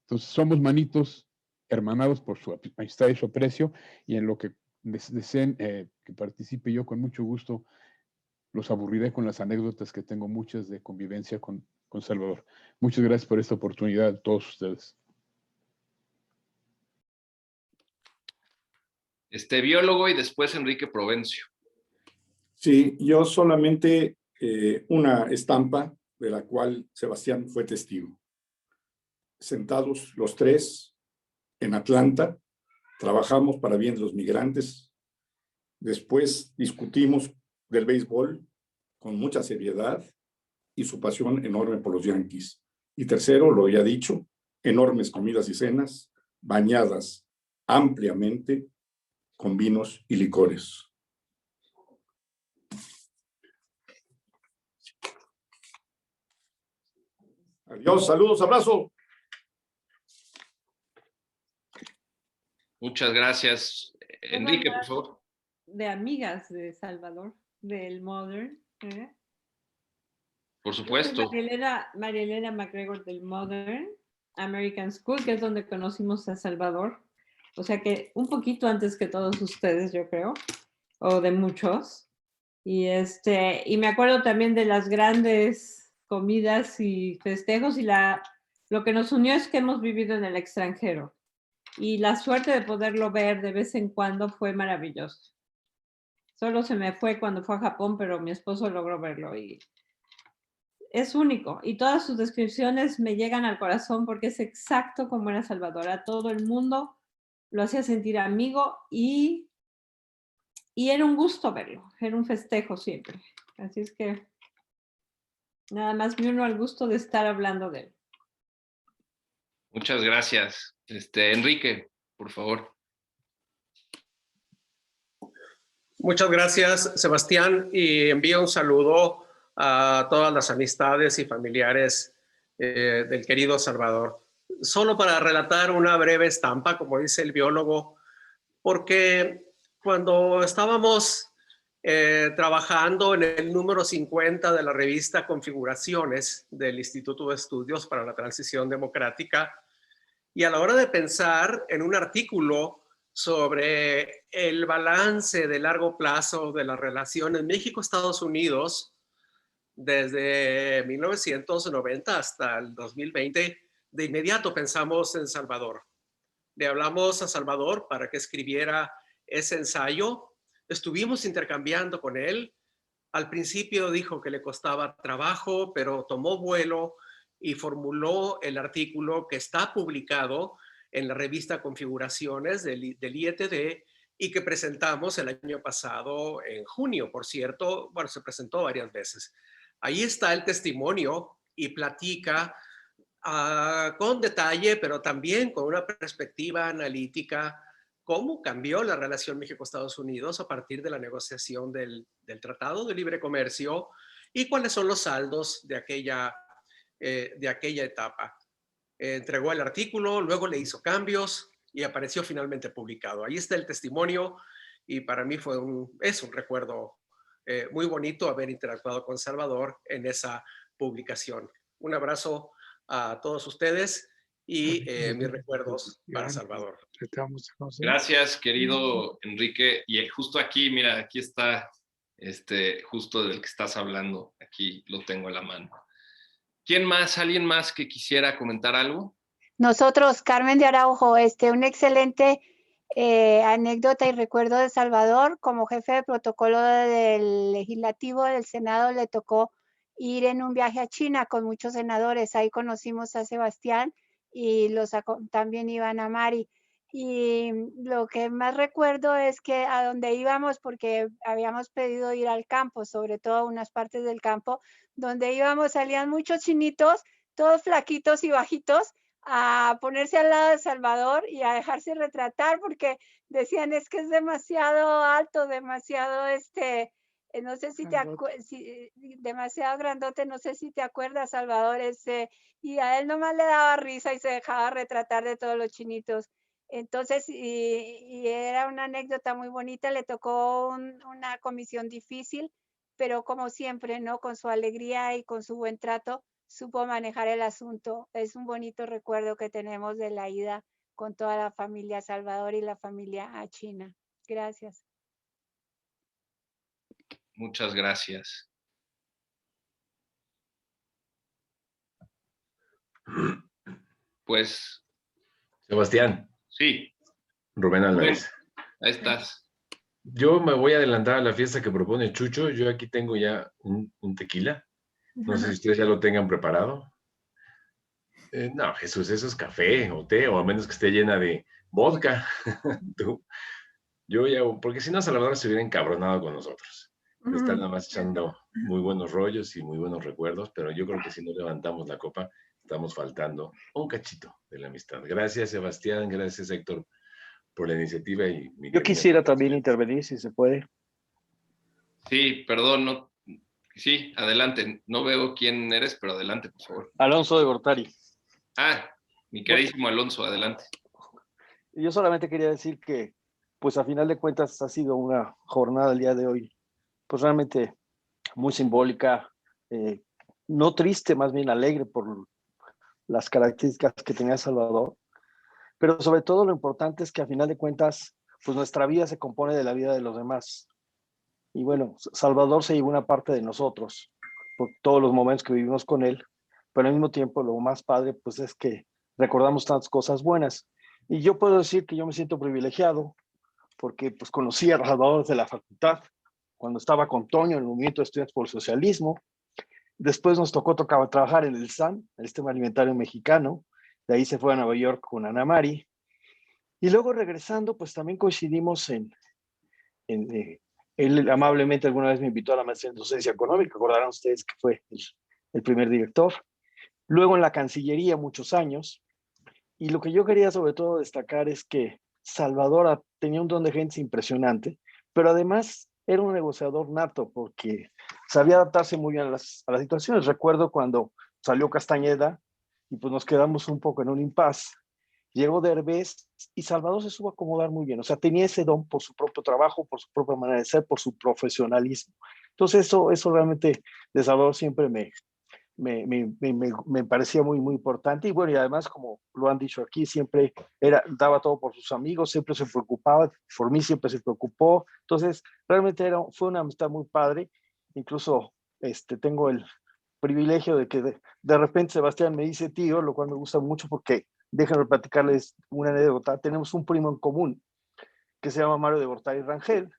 Entonces somos manitos hermanados por su amistad y su aprecio, y en lo que deseen que participe yo con mucho gusto, los aburriré con las anécdotas que tengo muchas de convivencia con Salvador. Muchas gracias por esta oportunidad a todos ustedes. Biólogo y después Enrique Provencio. Sí, yo solamente una estampa de la cual Sebastián fue testigo. Sentados los 3 en Atlanta, trabajamos para bien de los migrantes. Después discutimos del béisbol con mucha seriedad. y su pasión enorme por los Yankees. Y tercero, lo había dicho, enormes comidas y cenas bañadas ampliamente con vinos y licores. Adiós, saludos, abrazo. Muchas gracias. Enrique, por favor. De amigas de Salvador, del Modern. Por supuesto. María Elena McGregor del Modern American School, que es donde conocimos a Salvador. O sea que un poquito antes que todos ustedes, yo creo, o de muchos. Y me acuerdo también de las grandes comidas y festejos, y lo que nos unió es que hemos vivido en el extranjero. Y la suerte de poderlo ver de vez en cuando fue maravilloso. Solo se me fue cuando fue a Japón, pero mi esposo logró verlo y es único. Y todas sus descripciones me llegan al corazón porque es exacto como era Salvador. A todo el mundo lo hacía sentir amigo y era un gusto verlo. Era un festejo siempre. Así es que nada más me uno al gusto de estar hablando de él. Muchas gracias. Enrique, por favor. Muchas gracias, Sebastián, y envío un saludo a todas las amistades y familiares del querido Salvador. Solo para relatar una breve estampa, como dice el biólogo, porque cuando estábamos trabajando en el número 50 de la revista Configuraciones del Instituto de Estudios para la Transición Democrática, y a la hora de pensar en un artículo sobre el balance de largo plazo de las relaciones México-Estados Unidos desde 1990 hasta el 2020, de inmediato pensamos en Salvador. Le hablamos a Salvador para que escribiera ese ensayo. Estuvimos intercambiando con él. Al principio dijo que le costaba trabajo, pero tomó vuelo y formuló el artículo que está publicado en la revista Configuraciones del IETD y que presentamos el año pasado en junio, por cierto. Bueno, se presentó varias veces. Ahí está el testimonio y platica con detalle, pero también con una perspectiva analítica, cómo cambió la relación México-Estados Unidos a partir de la negociación del Tratado de Libre Comercio y cuáles son los saldos de aquella etapa. Entregó el artículo, luego le hizo cambios y apareció finalmente publicado. Ahí está el testimonio y para mí es un recuerdo muy bonito haber interactuado con Salvador en esa publicación. Un abrazo a todos ustedes y mis recuerdos para Salvador. Gracias, querido Enrique. Y justo aquí, mira, aquí está justo del que estás hablando. Aquí lo tengo a la mano. ¿Quién más? ¿Alguien más que quisiera comentar algo? Nosotros, Carmen de Araujo, una excelente anécdota y recuerdo de Salvador. Como jefe de protocolo del Legislativo del Senado le tocó ir en un viaje a China con muchos senadores. Ahí conocimos a Sebastián y también iban a Mari. Y lo que más recuerdo es que a donde íbamos, porque habíamos pedido ir al campo, sobre todo a unas partes del campo, donde íbamos salían muchos chinitos, todos flaquitos y bajitos, a ponerse al lado de Salvador y a dejarse retratar, porque decían, es que es demasiado alto, demasiado no sé si demasiado grandote, no sé si te acuerdas, Salvador, y a él nomás le daba risa y se dejaba retratar de todos los chinitos. Entonces, y era una anécdota muy bonita, le tocó una comisión difícil, pero como siempre, ¿no? Con su alegría y con su buen trato, supo manejar el asunto. Es un bonito recuerdo que tenemos de la ida con toda la familia Salvador y la familia a China. Gracias. Muchas gracias. Pues... Sebastián. Sí. Rubén Álvarez. Ahí estás. Yo me voy a adelantar a la fiesta que propone Chucho. Yo aquí tengo ya un tequila. No sé si ustedes ya lo tengan preparado. No, Jesús, eso es café o té, o a menos que esté llena de vodka. Yo ya, porque si no, Salvador se hubiera encabronado con nosotros. Están nada más echando muy buenos rollos y muy buenos recuerdos, pero yo creo que si no levantamos la copa, estamos faltando un cachito de la amistad. Gracias, Sebastián. Gracias, Héctor, por la iniciativa. Y Yo quisiera también intervenir, si se puede. Sí, perdón, no, sí, adelante. No veo quién eres, pero adelante, por favor. Alonso de Gortari. Ah, mi queridísimo Alonso, adelante. Yo solamente quería decir que, pues a final de cuentas, ha sido una jornada el día de hoy, pues realmente muy simbólica, no triste, más bien alegre por las características que tenía Salvador, pero sobre todo lo importante es que a final de cuentas, pues nuestra vida se compone de la vida de los demás. Y bueno, Salvador se llevó una parte de nosotros, por todos los momentos que vivimos con él, pero al mismo tiempo lo más padre, pues es que recordamos tantas cosas buenas. Y yo puedo decir que yo me siento privilegiado, porque pues conocí a Salvador de la facultad, cuando estaba con Toño en el Movimiento de Estudiantes por el Socialismo. Después nos tocó trabajar en el SAN, el Sistema Alimentario Mexicano. De ahí se fue a Nueva York con Ana Mari. Y luego regresando, pues también coincidimos él amablemente alguna vez me invitó a la maestría en docencia económica, acordarán ustedes que fue el primer director. Luego en la Cancillería muchos años. Y lo que yo quería sobre todo destacar es que Salvador tenía un don de gente impresionante, pero además era un negociador nato porque sabía adaptarse muy bien a las situaciones. Recuerdo cuando salió Castañeda y pues nos quedamos un poco en un impasse. Llegó Derbez y Salvador se supo acomodar muy bien. O sea, tenía ese don por su propio trabajo, por su propia manera de ser, por su profesionalismo. Entonces eso realmente de Salvador siempre me parecía muy, muy importante. Y bueno, y además, como lo han dicho aquí, siempre daba todo por sus amigos, siempre se preocupaba, por mí siempre se preocupó. Entonces, realmente fue una amistad muy padre. Incluso tengo el privilegio de que de repente Sebastián me dice tío, lo cual me gusta mucho porque, déjenme platicarles una anécdota. Tenemos un primo en común que se llama Mario de Gortari Rangel,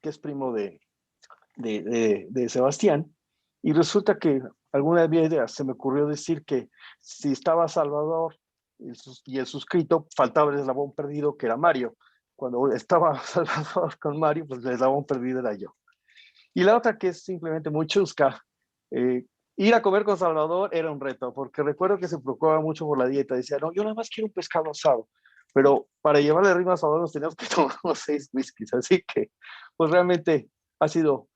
que es primo de Sebastián. Y resulta que alguna vez se me ocurrió decir que si estaba Salvador y el suscrito, faltaba el eslabón perdido, que era Mario. Cuando estaba Salvador con Mario, pues el eslabón perdido era yo. Y la otra que es simplemente muy chusca, ir a comer con Salvador era un reto, porque recuerdo que se preocupaba mucho por la dieta. Decía, no, yo nada más quiero un pescado asado. Pero para llevarle ritmo a Salvador nos teníamos que tomar unos 6 whiskies. Así que, pues realmente ha sido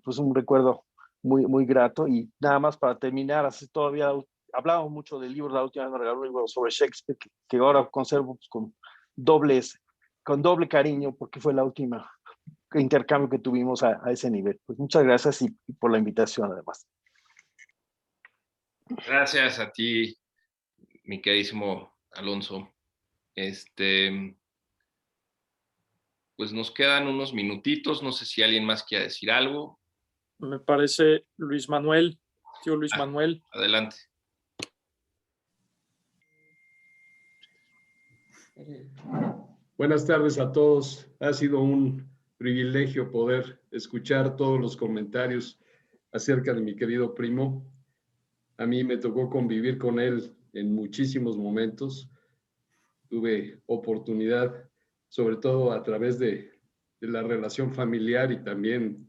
pues un recuerdo muy, muy grato. Y nada más para terminar, así todavía hablábamos mucho del libro, la última vez me regaló un libro sobre Shakespeare, que ahora conservo pues, con doble cariño, porque fue la última intercambio que tuvimos a ese nivel. Pues muchas gracias y por la invitación además. Gracias a ti, mi queridísimo Alonso. Pues nos quedan unos minutitos, no sé si alguien más quiere decir algo. Me parece Luis Manuel, tío Luis Manuel. Adelante. Buenas tardes a todos. Ha sido un privilegio poder escuchar todos los comentarios acerca de mi querido primo. A mí me tocó convivir con él en muchísimos momentos. Tuve oportunidad, sobre todo a través de la relación familiar y también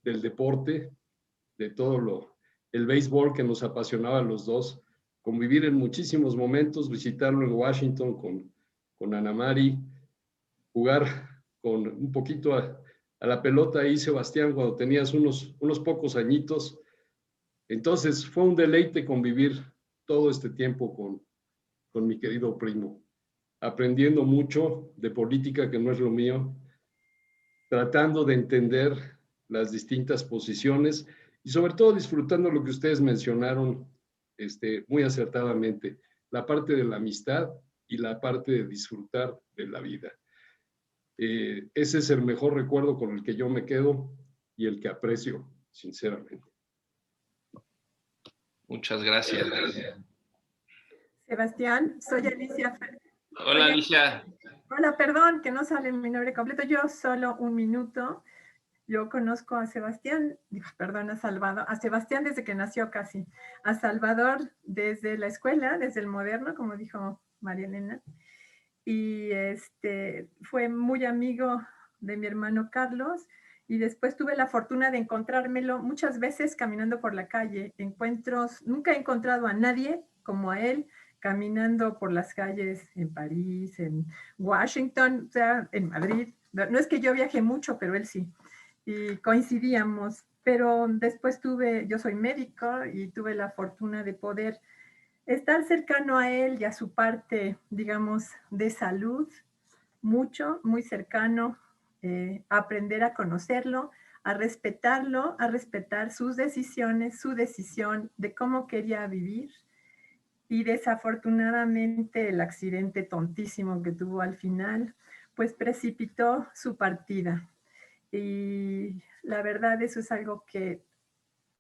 del deporte, de todo el béisbol que nos apasionaba a los dos, convivir en muchísimos momentos, visitarlo en Washington con Ana Mari, jugar con un poquito a la pelota ahí, Sebastián, cuando tenías unos pocos añitos. Entonces fue un deleite convivir todo este tiempo con mi querido primo, aprendiendo mucho de política, que no es lo mío, tratando de entender las distintas posiciones y sobre todo disfrutando lo que ustedes mencionaron muy acertadamente, la parte de la amistad y la parte de disfrutar de la vida. Ese es el mejor recuerdo con el que yo me quedo y el que aprecio, sinceramente. Muchas gracias. Sebastián, soy Alicia. Hola, Alicia. Hola, perdón, que no sale mi nombre completo. Yo solo un minuto. Yo conozco a Sebastián, perdón, a Sebastián desde que nació casi, a Salvador desde la escuela, desde el moderno, como dijo María Elena, y fue muy amigo de mi hermano Carlos, Y después tuve la fortuna de encontrármelo muchas veces caminando por la calle. Nunca he encontrado a nadie como a él caminando por las calles en París, en Washington, o sea, en Madrid. No es que yo viaje mucho, pero él sí. Y coincidíamos. Pero después yo soy médico y tuve la fortuna de poder estar cercano a él y a su parte, digamos, de salud, mucho, muy cercano, aprender a conocerlo, a respetar sus decisiones, su decisión de cómo quería vivir. Y desafortunadamente el accidente tontísimo que tuvo al final, pues precipitó su partida. Y la verdad eso es algo que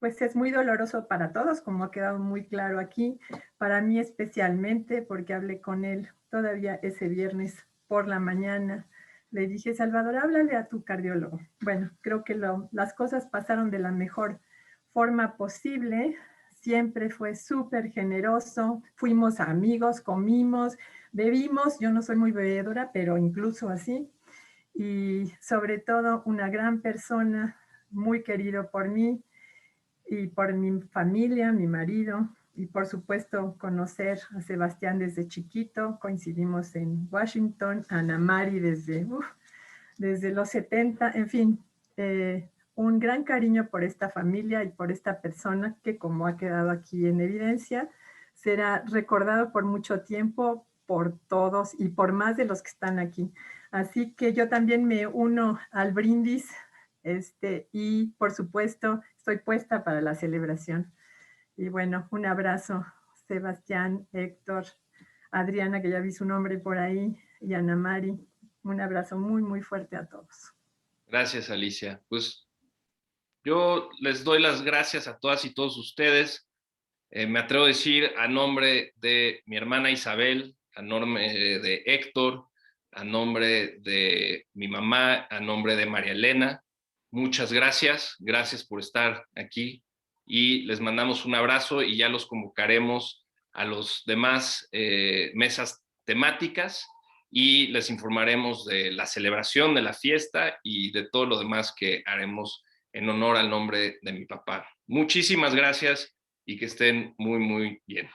pues es muy doloroso para todos, como ha quedado muy claro aquí, para mí especialmente, porque hablé con él todavía ese viernes por la mañana. Le dije, Salvador, háblale a tu cardiólogo. Bueno, creo que las cosas pasaron de la mejor forma posible. Siempre fue súper generoso. Fuimos amigos, comimos, bebimos. Yo no soy muy bebedora, pero incluso así. Y sobre todo una gran persona, muy querido por mí y por mi familia, mi marido, y por supuesto conocer a Sebastián desde chiquito. Coincidimos en Washington, Ana Mari desde los 70, en fin, un gran cariño por esta familia y por esta persona que, como ha quedado aquí en evidencia, será recordado por mucho tiempo por todos y por más de los que están aquí. Así que yo también me uno al brindis y por supuesto estoy puesta para la celebración. Y bueno, un abrazo, Sebastián, Héctor, Adriana, que ya vi su nombre por ahí, y Ana Mari. Un abrazo muy, muy fuerte a todos. Gracias, Alicia. Pues yo les doy las gracias a todas y todos ustedes. Me atrevo a decir a nombre de mi hermana Isabel, a nombre de Héctor, a nombre de mi mamá, a nombre de María Elena, muchas gracias. Gracias por estar aquí y les mandamos un abrazo y ya los convocaremos a los demás mesas temáticas y les informaremos de la celebración de la fiesta y de todo lo demás que haremos en honor al nombre de mi papá. Muchísimas gracias y que estén muy, muy bien.